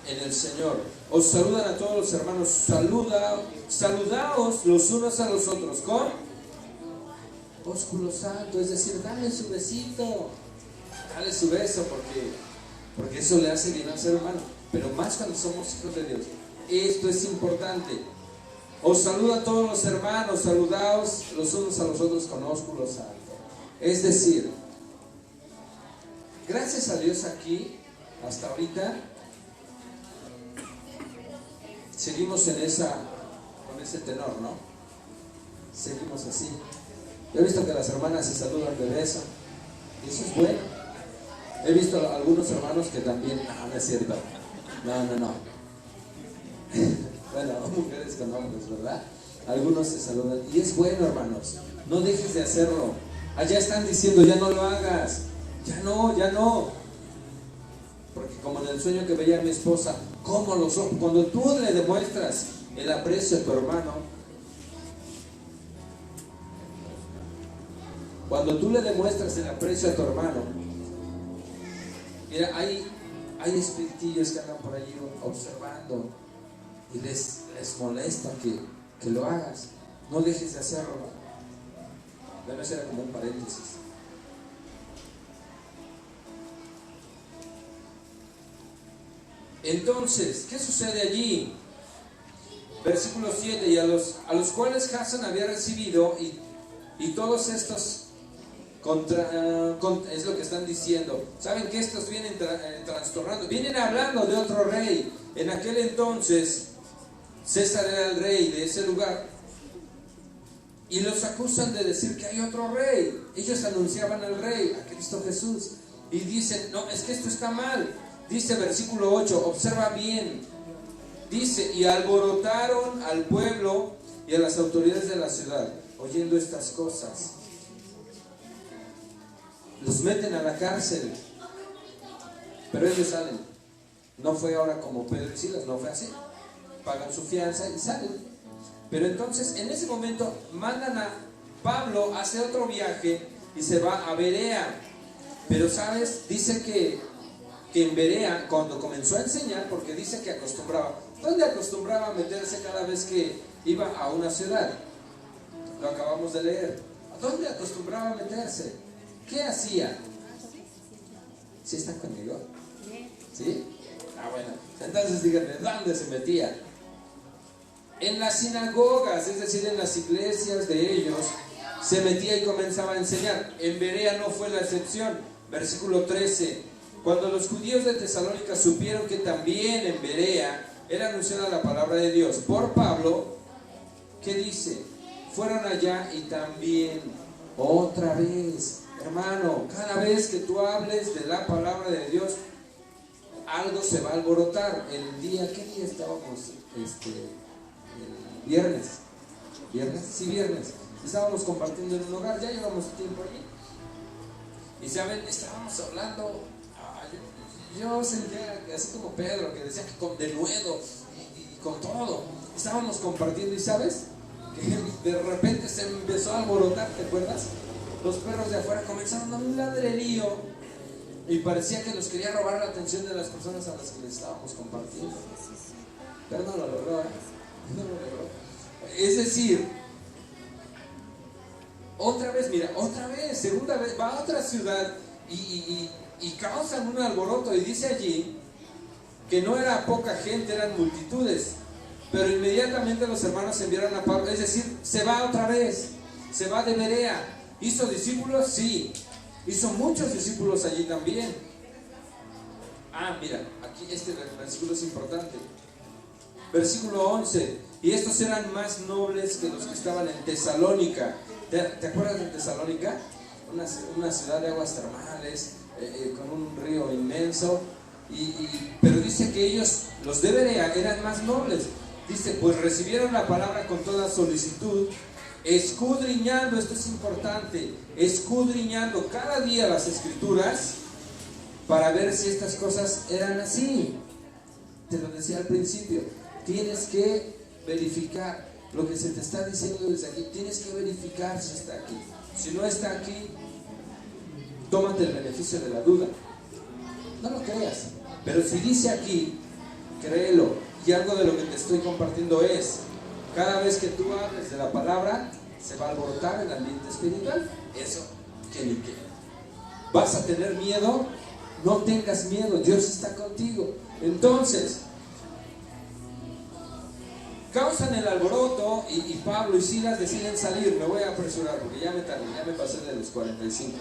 en el Señor. Os saludan a todos los hermanos. Saludaos los unos a los otros con ósculo santo, es decir, dale su besito, dale su beso, porque eso le hace bien al ser humano, pero más cuando somos hijos de Dios. Esto es importante. Os saluda a todos los hermanos, saludaos los unos a los otros con ósculo santo. Es decir, gracias a Dios aquí, hasta ahorita, seguimos con ese tenor, ¿no? Seguimos así. He visto que las hermanas se saludan de beso, y eso es bueno. He visto a algunos hermanos que también, no es cierto, no. Bueno, mujeres con hombres, ¿verdad? Algunos se saludan, y es bueno, hermanos, no dejes de hacerlo. Allá están diciendo, ya no lo hagas, ya no. Porque como en el sueño que veía mi esposa, ¿cómo los ojos? Cuando tú le demuestras el aprecio a tu hermano, cuando tú le demuestras el aprecio a tu hermano, mira, hay espiritillos que andan por allí observando y les molesta que lo hagas. No dejes de hacerlo. Debe ser como un paréntesis. Entonces, ¿qué sucede allí? Versículo 7, y a los cuales Jason había recibido, y todos estos es lo que están diciendo. ¿Saben que estos vienen trastornando? Vienen hablando de otro rey. En aquel entonces César era el rey de ese lugar. Y los acusan de decir que hay otro rey. Ellos anunciaban al rey, a Cristo Jesús. Y dicen, no, es que esto está mal. Dice versículo 8, observa bien. Dice, y alborotaron al pueblo y a las autoridades de la ciudad, oyendo estas cosas. Los meten a la cárcel, pero ellos salen. No fue ahora como Pedro y Silas, no fue así. Pagan su fianza y salen. Pero entonces en ese momento mandan a Pablo, hace otro viaje y se va a Berea. Pero sabes, dice que en Berea, cuando comenzó a enseñar, porque dice que acostumbraba, ¿dónde acostumbraba a meterse cada vez que iba a una ciudad? Lo acabamos de leer. ¿A dónde acostumbraba a meterse? ¿Qué hacía? ¿Sí están conmigo? ¿Sí? Ah, bueno. Entonces díganme, ¿dónde se metía? En las sinagogas, es decir, en las iglesias de ellos, se metía y comenzaba a enseñar. En Berea no fue la excepción. Versículo 13. Cuando los judíos de Tesalónica supieron que también en Berea era anunciada la palabra de Dios por Pablo, ¿qué dice? Fueron allá y también, otra vez, hermano, cada vez que tú hables de la palabra de Dios, algo se va a alborotar. El día, ¿qué día estábamos? El viernes. ¿Viernes? Sí, viernes. Estábamos compartiendo en un hogar, ya llevamos tiempo allí. Y saben, estábamos hablando, yo sentía así como Pedro, que decía que con denuedo y con todo. Estábamos compartiendo y ¿sabes? Que de repente se empezó a alborotar, ¿te acuerdas? Los perros de afuera comenzaron a un ladrerío y parecía que nos quería robar la atención de las personas a las que les estábamos compartiendo. Pero no lo logró, ¿eh? No lo logró. Es decir, otra vez, mira, otra vez, segunda vez, va a otra ciudad y causan un alboroto. Y dice allí que no era poca gente, eran multitudes. Pero inmediatamente los hermanos enviaron a Pablo, es decir, se va otra vez, se va de Berea. ¿Hizo discípulos? Sí. Hizo muchos discípulos allí también. Ah, mira, aquí este versículo es importante. Versículo 11. Y estos eran más nobles que los que estaban en Tesalónica. ¿Te acuerdas de Tesalónica? Una ciudad de aguas termales, con un río inmenso. Pero dice que ellos, los de Berea, eran más nobles. Dice, pues recibieron la palabra con toda solicitud, escudriñando, esto es importante, escudriñando cada día las escrituras para ver si estas cosas eran así. Te lo decía al principio, tienes que verificar lo que se te está diciendo desde aquí, tienes que verificar si está aquí. Si no está aquí, tómate el beneficio de la duda. No lo creas, pero si dice aquí, créelo. Y algo de lo que te estoy compartiendo es, cada vez que tú hables de la palabra, se va a alborotar el ambiente espiritual. Eso, que ni qué. ¿Vas a tener miedo? No tengas miedo, Dios está contigo. Entonces, causan el alboroto y Pablo y Silas deciden salir. Me voy a apresurar porque ya me tardé, ya me pasé de los 45.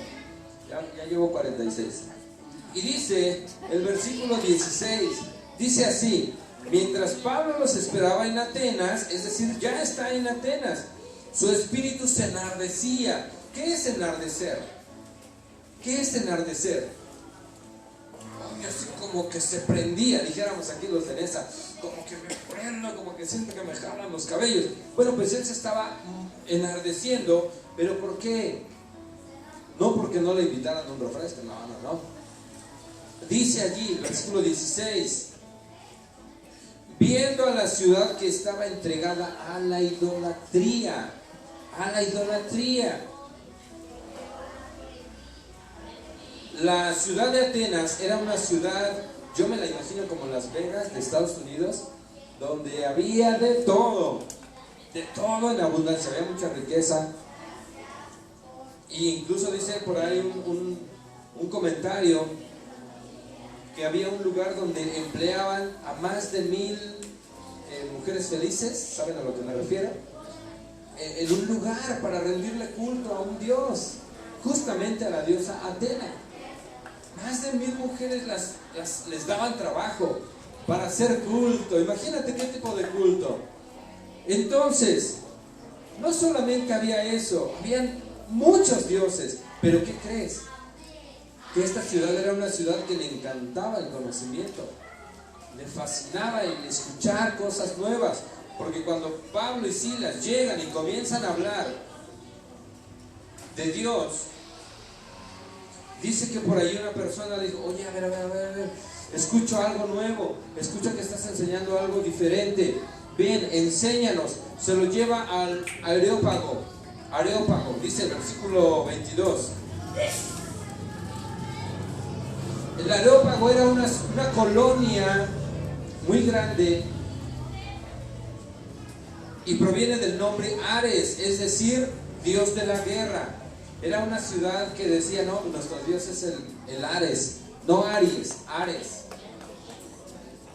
Ya llevo 46. Y dice el versículo 16, dice así: mientras Pablo los esperaba en Atenas, es decir, ya está en Atenas, su espíritu se enardecía. ¿Qué es enardecer? ¿Qué es enardecer? Así como que se prendía, dijéramos aquí los de Nesa, como que me prendo, como que siento que me jalan los cabellos. Bueno, pues él se estaba enardeciendo, pero ¿por qué? No porque no le invitaran un refresco, no. Dice allí, versículo 16, viendo a la ciudad que estaba entregada a la idolatría, La ciudad de Atenas era una ciudad, yo me la imagino como Las Vegas de Estados Unidos, donde había de todo en abundancia, había mucha riqueza. E incluso dice por ahí un comentario que había un lugar donde empleaban a más de 1000 mujeres felices, ¿saben a lo que me refiero? En un lugar para rendirle culto a un dios, justamente a la diosa Atena. Más de 1000 mujeres les daban trabajo para hacer culto. Imagínate qué tipo de culto. Entonces, no solamente había eso, habían muchos dioses, pero ¿qué crees? Que esta ciudad era una ciudad que le encantaba el conocimiento, le fascinaba el escuchar cosas nuevas, porque cuando Pablo y Silas llegan y comienzan a hablar de Dios, dice que por ahí una persona le dijo: oye, a ver, escucho algo nuevo, escucho que estás enseñando algo diferente, ven, enséñanos. Se lo lleva al Areópago, dice el versículo 22. El Areópago era una colonia muy grande y proviene del nombre Ares, es decir, Dios de la guerra. Era una ciudad que decía: no, nuestro Dios es el Ares, no Aries, Ares.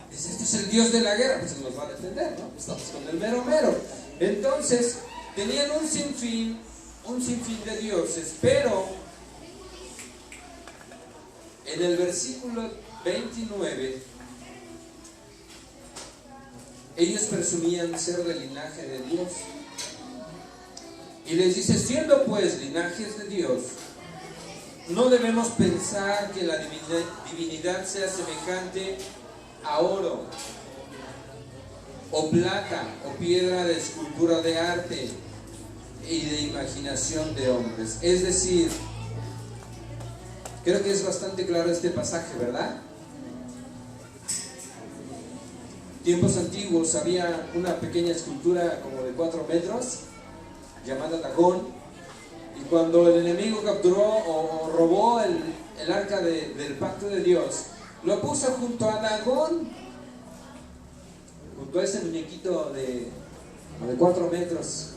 Dice: este es el Dios de la guerra. Pues nos va a defender, ¿no? Estamos con el mero. Entonces, tenían un sinfín de dioses, pero en el versículo 29, ellos presumían ser del linaje de Dios. Y les dice: siendo pues linajes de Dios, no debemos pensar que la divinidad sea semejante a oro, o plata, o piedra de escultura de arte y de imaginación de hombres. Es decir, creo que es bastante claro este pasaje, ¿verdad? Tiempos antiguos había una pequeña escultura como de 4 metros llamada Dagón, y cuando el enemigo capturó o robó el arca del pacto de Dios, lo puso junto a Dagón, junto a ese muñequito de 4 metros.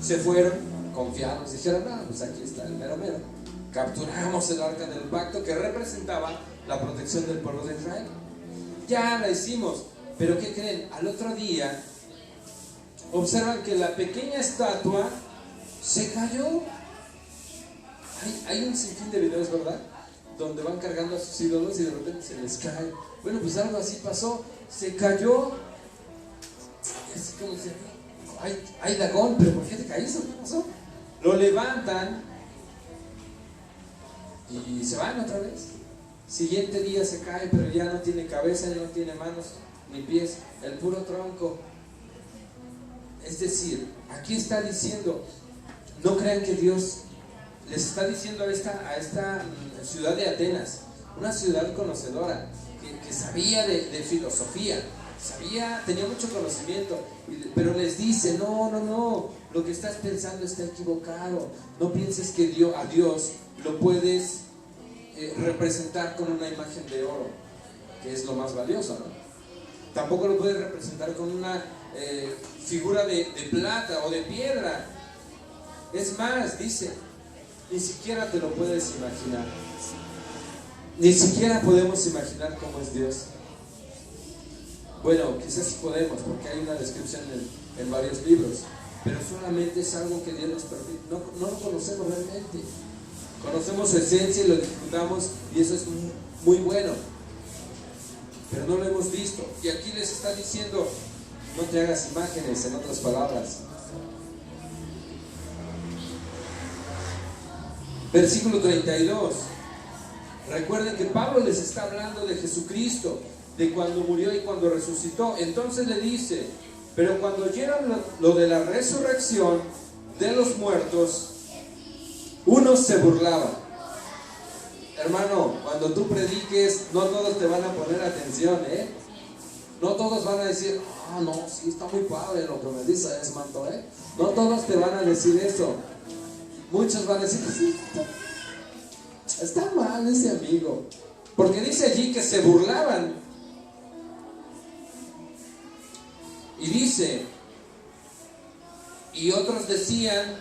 Se fueron confiados, dijeron: no, pues aquí está el mero. Capturamos el arca del pacto que representaba la protección del pueblo de Israel. Ya la hicimos, pero ¿qué creen? Al otro día observan que la pequeña estatua se cayó. Hay un sinfín de videos, ¿verdad?, donde van cargando a sus ídolos y de repente se les cae. Bueno, pues algo así pasó, se cayó. Y así como dice: ay, Dagón, ¿pero por qué te caíste? ¿Qué pasó? Lo levantan y se van otra vez. Siguiente día se cae, pero ya no tiene cabeza, ya no tiene manos ni pies, el puro tronco. Es decir, aquí está diciendo: no crean que Dios les está diciendo a esta ciudad de Atenas, una ciudad conocedora, que sabía de filosofía, tenía mucho conocimiento, pero les dice: no, lo que estás pensando está equivocado. No pienses que a Dios lo puedes representar con una imagen de oro, que es lo más valioso, ¿no? Tampoco lo puedes representar con una figura de plata o de piedra. Es más, dice, ni siquiera te lo puedes imaginar. Ni siquiera podemos imaginar cómo es Dios. Bueno, quizás sí podemos, porque hay una descripción en varios libros, pero solamente es algo que Dios nos permite. No lo conocemos realmente. Conocemos su esencia y lo disfrutamos, y eso es muy bueno, pero no lo hemos visto. Y aquí les está diciendo: no te hagas imágenes, en otras palabras. Versículo 32. Recuerden que Pablo les está hablando de Jesucristo, de cuando murió y cuando resucitó. Entonces le dice: pero cuando oyeron lo de la resurrección de los muertos, unos se burlaban. Hermano, cuando tú prediques, no todos te van a poner atención, ¿eh? No todos van a decir: no, sí, está muy padre lo que me dices, manto, ¿eh? No todos te van a decir eso. Muchos van a decir: sí, está mal ese amigo, porque dice allí que se burlaban. Y dice: y otros decían: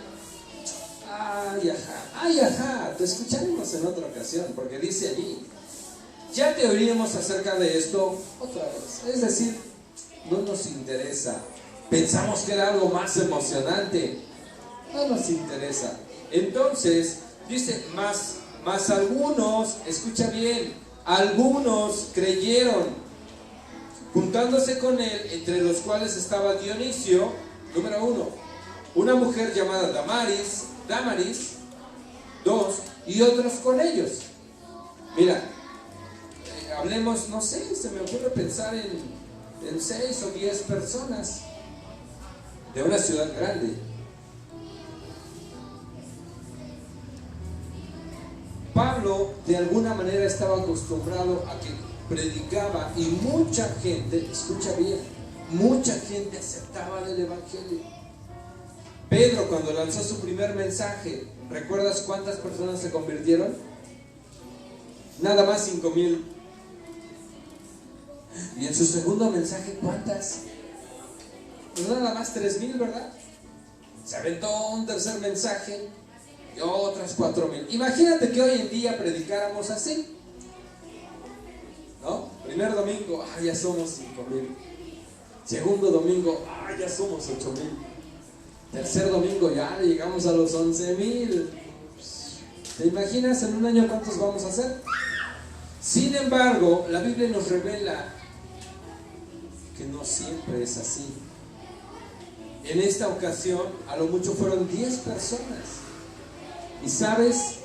ay, ajá, te escucharemos en otra ocasión, porque dice allí: ya te oiremos acerca de esto otra vez. Es decir, no nos interesa. Pensamos que era algo más emocionante. No nos interesa. Entonces, dice: más algunos, escucha bien, algunos creyeron. juntándose con él, entre los cuales estaba Dionisio, número 1, una mujer llamada Damaris, 2, y otros con ellos. Mira, hablemos, no sé, se me ocurre pensar en 6 o 10 personas de una ciudad grande. Pablo de alguna manera estaba acostumbrado a que predicaba y mucha gente, escucha bien, mucha gente aceptaba del evangelio. Pedro, cuando lanzó su primer mensaje, ¿recuerdas cuántas personas se convirtieron? Nada más 5,000. Y en su segundo mensaje, ¿cuántas? Pues nada más 3,000, ¿verdad? Se aventó un tercer mensaje y otras 4,000. Imagínate que hoy en día predicáramos así, ¿no? Primer domingo, ya somos 5,000. Segundo domingo, ya somos 8,000. Tercer domingo, ya llegamos a los 11,000. ¿Te imaginas en un año cuántos vamos a hacer? Sin embargo, la Biblia nos revela que no siempre es así. En esta ocasión, a lo mucho fueron 10 personas. Y sabes,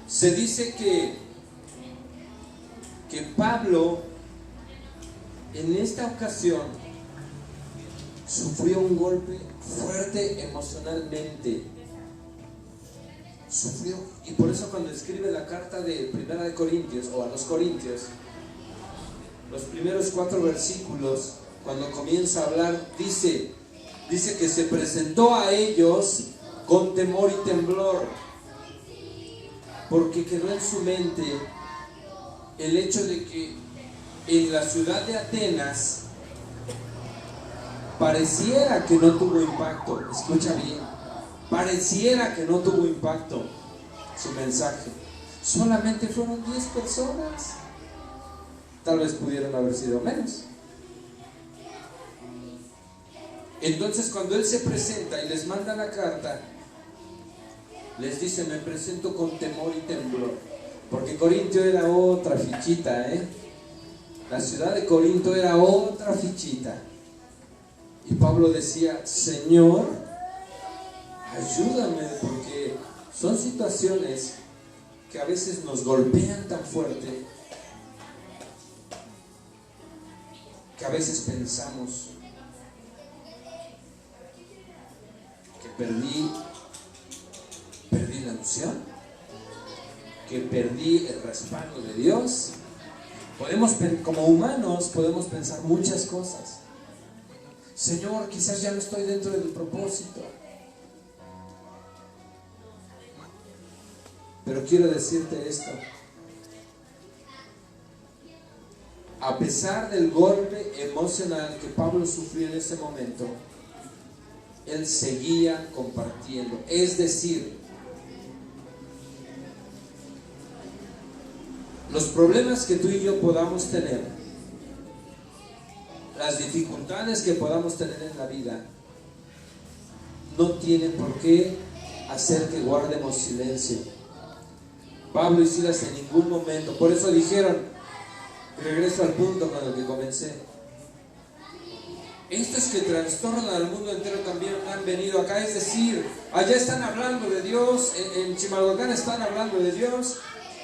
se dice que Pablo en esta ocasión sufrió un golpe fuerte emocionalmente. Sufrió, y por eso cuando escribe la carta de Primera de Corintios, o a los Corintios, los primeros 4 versículos, cuando comienza a hablar, dice que se presentó a ellos con temor y temblor, porque quedó en su mente el hecho de que en la ciudad de Atenas pareciera que no tuvo impacto. Escucha bien, pareciera que no tuvo impacto su mensaje. Solamente fueron 10 personas. Tal vez pudieron haber sido menos. Entonces, cuando él se presenta y les manda la carta, les dice: me presento con temor y temblor. Porque Corintio era otra fichita, La ciudad de Corinto era otra fichita. Y Pablo decía: Señor, ayúdame, porque son situaciones que a veces nos golpean tan fuerte que a veces pensamos que perdí la unción, que perdí el respaldo de Dios. Como humanos podemos pensar muchas cosas. Señor, quizás ya no estoy dentro del propósito. Pero quiero decirte esto: a pesar del golpe emocional que Pablo sufrió en ese momento, él seguía compartiendo. Es decir, los problemas que tú y yo podamos tener, las dificultades que podamos tener en la vida, no tienen por qué hacer que guardemos silencio. Pablo y Silas en ningún momento, por eso dijeron, y regreso al punto con el que comencé, estos que trastornan al mundo entero también han venido acá. Es decir, allá están hablando de Dios, en Chimalhuacán están hablando de Dios,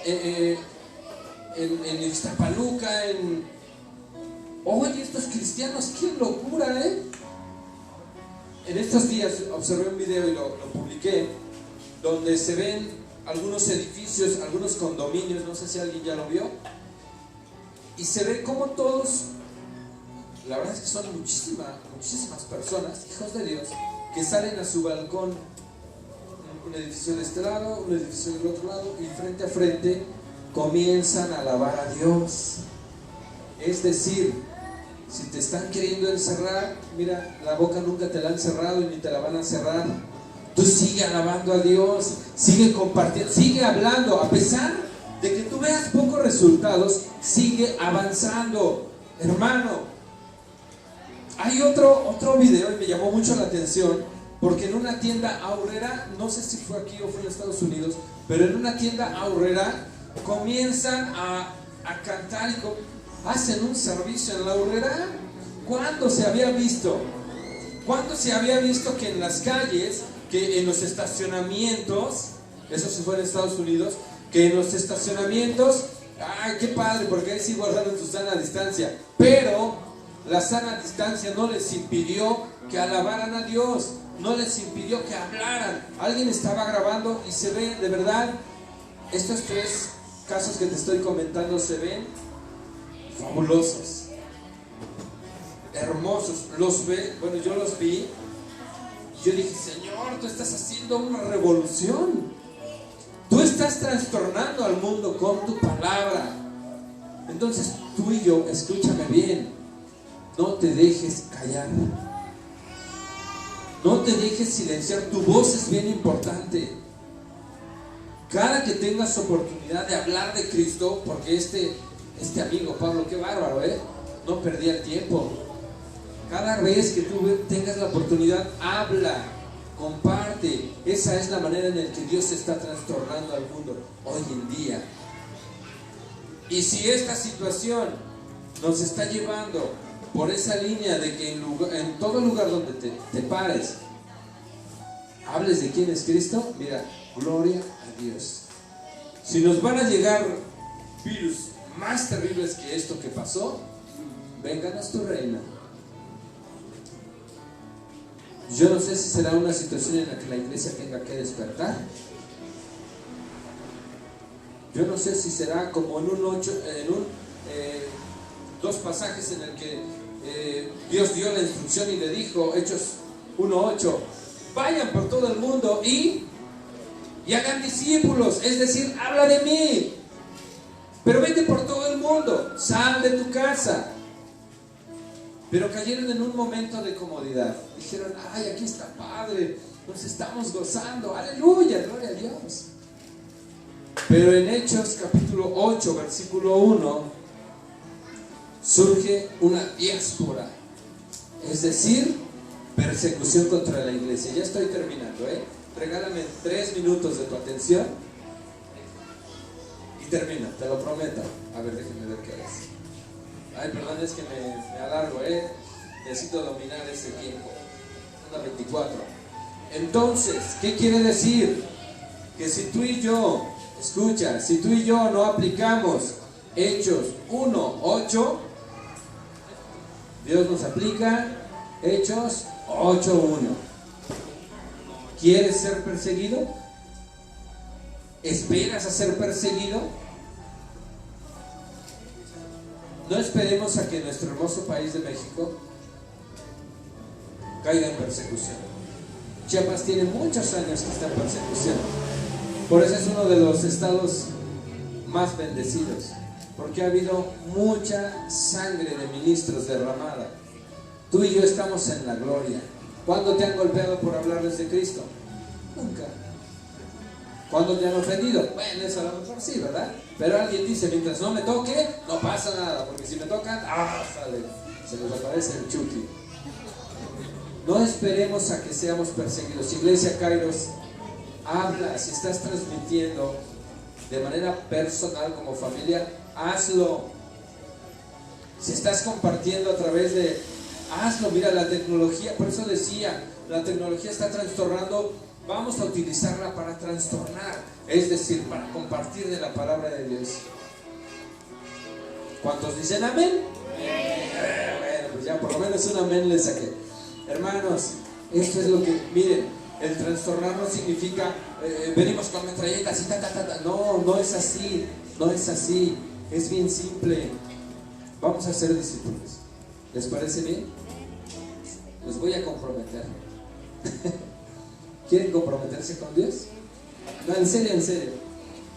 en Iztapaluca, oye, estos cristianos, qué locura, En estos días observé un video y lo publiqué, donde se ven algunos edificios, algunos condominios, no sé si alguien ya lo vio, y se ve como todos, la verdad es que son muchísimas personas, hijos de Dios, que salen a su balcón, un edificio de este lado, un edificio del otro lado, y frente a frente comienzan a alabar a Dios. Es decir, si te están queriendo encerrar, mira, la boca nunca te la han cerrado y ni te la van a cerrar. Tú sigue alabando a Dios, sigue compartiendo, sigue hablando, a pesar de que tú veas pocos resultados, sigue avanzando, hermano. Hay otro video y me llamó mucho la atención, porque en una tienda aurrera, no sé si fue aquí o fue en Estados Unidos, pero en una tienda aurrera comienzan a cantar hacen un servicio en la Aurrera. ¿Cuándo se había visto? ¿Cuándo se había visto que en las calles, que en los estacionamientos, eso se fue en Estados Unidos, que en los estacionamientos, ¡ay, qué padre! Porque ahí sí guardaron su sana distancia, pero la sana distancia no les impidió que alabaran a Dios, no les impidió que hablaran. Alguien estaba grabando y se ve, de verdad, estos 3 casos que te estoy comentando se ven fabulosos, hermosos. Bueno, yo los vi. Yo dije, Señor, tú estás haciendo una revolución. Tú estás trastornando al mundo con tu palabra. Entonces tú y yo, escúchame bien, no te dejes callar. No te dejes silenciar. Tu voz es bien importante. Cada que tengas oportunidad de hablar de Cristo, porque este amigo Pablo, qué bárbaro, no perdía el tiempo. Cada vez que tú tengas la oportunidad, habla, comparte. Esa es la manera en la que Dios está trastornando al mundo hoy en día. Y si esta situación nos está llevando por esa línea de que en todo lugar donde te pares, hables de quién es Cristo, mira, gloria a Dios. Si nos van a llegar virus más terribles que esto que pasó, vénganos tu reino. Yo no sé si será una situación en la que la iglesia tenga que despertar. Yo no sé si será como en dos pasajes en el que Dios dio la instrucción y le dijo, Hechos 1:8, vayan por todo el mundo y hagan discípulos, es decir, habla de mí, pero vete por todo el mundo, sal de tu casa. Pero cayeron en un momento de comodidad. Dijeron, ay, aquí está padre, nos estamos gozando, aleluya, gloria a Dios. Pero en Hechos capítulo 8, versículo 1, surge una diáspora, es decir, persecución contra la iglesia. Ya estoy terminando, regálame 3 minutos de tu atención y termino, te lo prometo. A ver, déjenme ver qué es. Ay, perdón, es que me alargo, necesito dominar ese tiempo. Anda 24. Entonces, ¿qué quiere decir? Que si tú y yo, escucha, si tú y yo no aplicamos Hechos 1:8, Dios nos aplica Hechos 8:1. ¿Quieres ser perseguido? ¿Esperas a ser perseguido? No esperemos a que nuestro hermoso país de México caiga en persecución. Chiapas tiene muchos años que está en persecución. Por eso es uno de los estados más bendecidos, porque ha habido mucha sangre de ministros derramada. Tú y yo estamos en la gloria. ¿Cuándo te han golpeado por hablarles de Cristo? Nunca. ¿Cuándo te han ofendido? Bueno, eso a lo mejor sí, ¿verdad? Pero alguien dice, mientras no me toque, no pasa nada, porque si me tocan, sale, se les aparece el Chucky. No esperemos a que seamos perseguidos. Iglesia Kairos, habla. Si estás transmitiendo de manera personal como familia, hazlo. Si estás compartiendo a través de, hazlo. Mira, la tecnología, por eso decía, la tecnología está trastornando. Vamos a utilizarla para trastornar, es decir, para compartir de la palabra de Dios. ¿Cuántos dicen amén? Bueno, pues ya por lo menos un amén les saqué. Hermanos, esto es lo que, miren, el trastornar no significa venimos con metralletas y no es así, no es así, es bien simple. Vamos a ser discípulos. ¿Les parece bien? Los voy a comprometer. ¿Quieren comprometerse con Dios? No, en serio, en serio.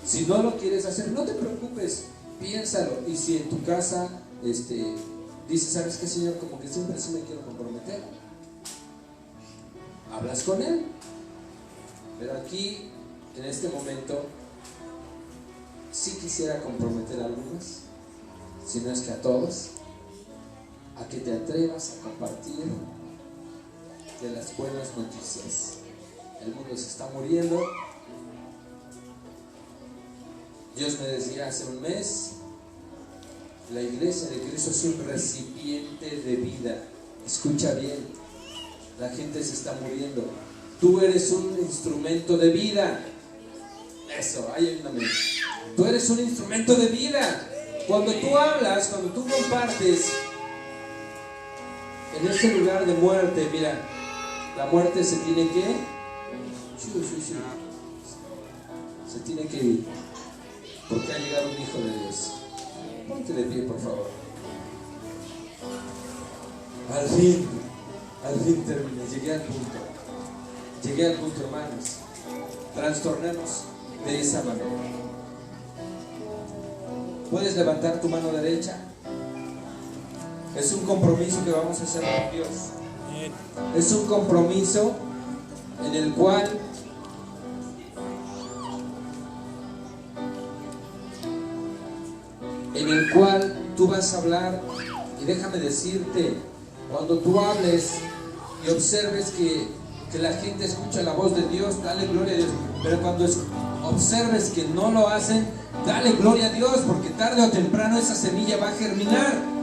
Si no lo quieres hacer, no te preocupes, piénsalo. Y si en tu casa dices, ¿sabes qué, Señor? Como que siempre sí me quiero comprometer. Hablas con Él. Pero aquí, en este momento, sí quisiera comprometer a algunos, si no es que a todos, a que te atrevas a compartir de las buenas noticias. El mundo se está muriendo. Dios me decía hace un mes, La iglesia de Cristo es un recipiente de vida. Escucha bien, la gente se está muriendo. Tú eres un instrumento de vida. Eso, ahí hay una mente. Tú eres un instrumento de vida. Cuando tú hablas, cuando tú compartes en ese lugar de muerte, mira, la muerte se tiene que se tiene que ir, porque ha llegado un hijo de Dios. Ponte de pie, por favor. Al fin terminé, llegué al punto, hermanos. Trastornemos de esa manera. ¿Puedes levantar tu mano derecha? Es un compromiso que vamos a hacer con Dios. Es un compromiso en el cual tú vas a hablar. Y déjame decirte, cuando tú hables y observes que la gente escucha la voz de Dios, dale gloria a Dios. Pero cuando observes que no lo hacen, dale gloria a Dios, porque tarde o temprano esa semilla va a germinar.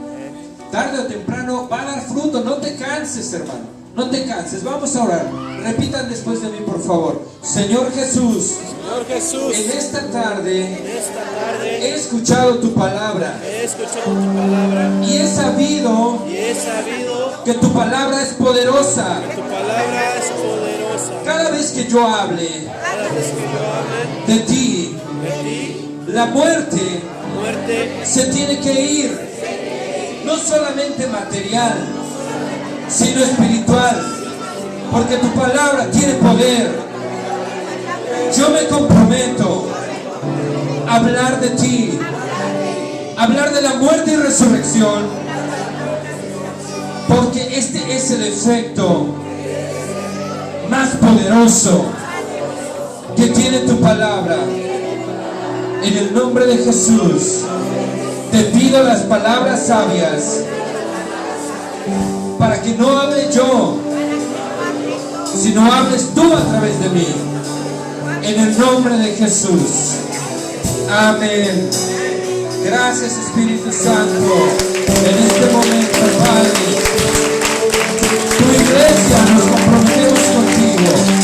Tarde o temprano va a dar fruto. No te canses, hermano, no te canses. Vamos a orar. Repitan después de mí, por favor. Señor Jesús, en esta tarde he escuchado tu palabra y he sabido que tu palabra es poderosa. Cada vez que yo hable de ti, la muerte se tiene que ir. No solamente material, sino espiritual, porque tu palabra tiene poder. Yo me comprometo a hablar de ti, hablar de la muerte y resurrección, porque este es el efecto más poderoso que tiene tu palabra. En el nombre de Jesús te pido las palabras sabias para que no hable yo, sino hables tú a través de mí. En el nombre de Jesús. Amén. Gracias, Espíritu Santo. En este momento, Padre, tu iglesia nos comprometemos contigo.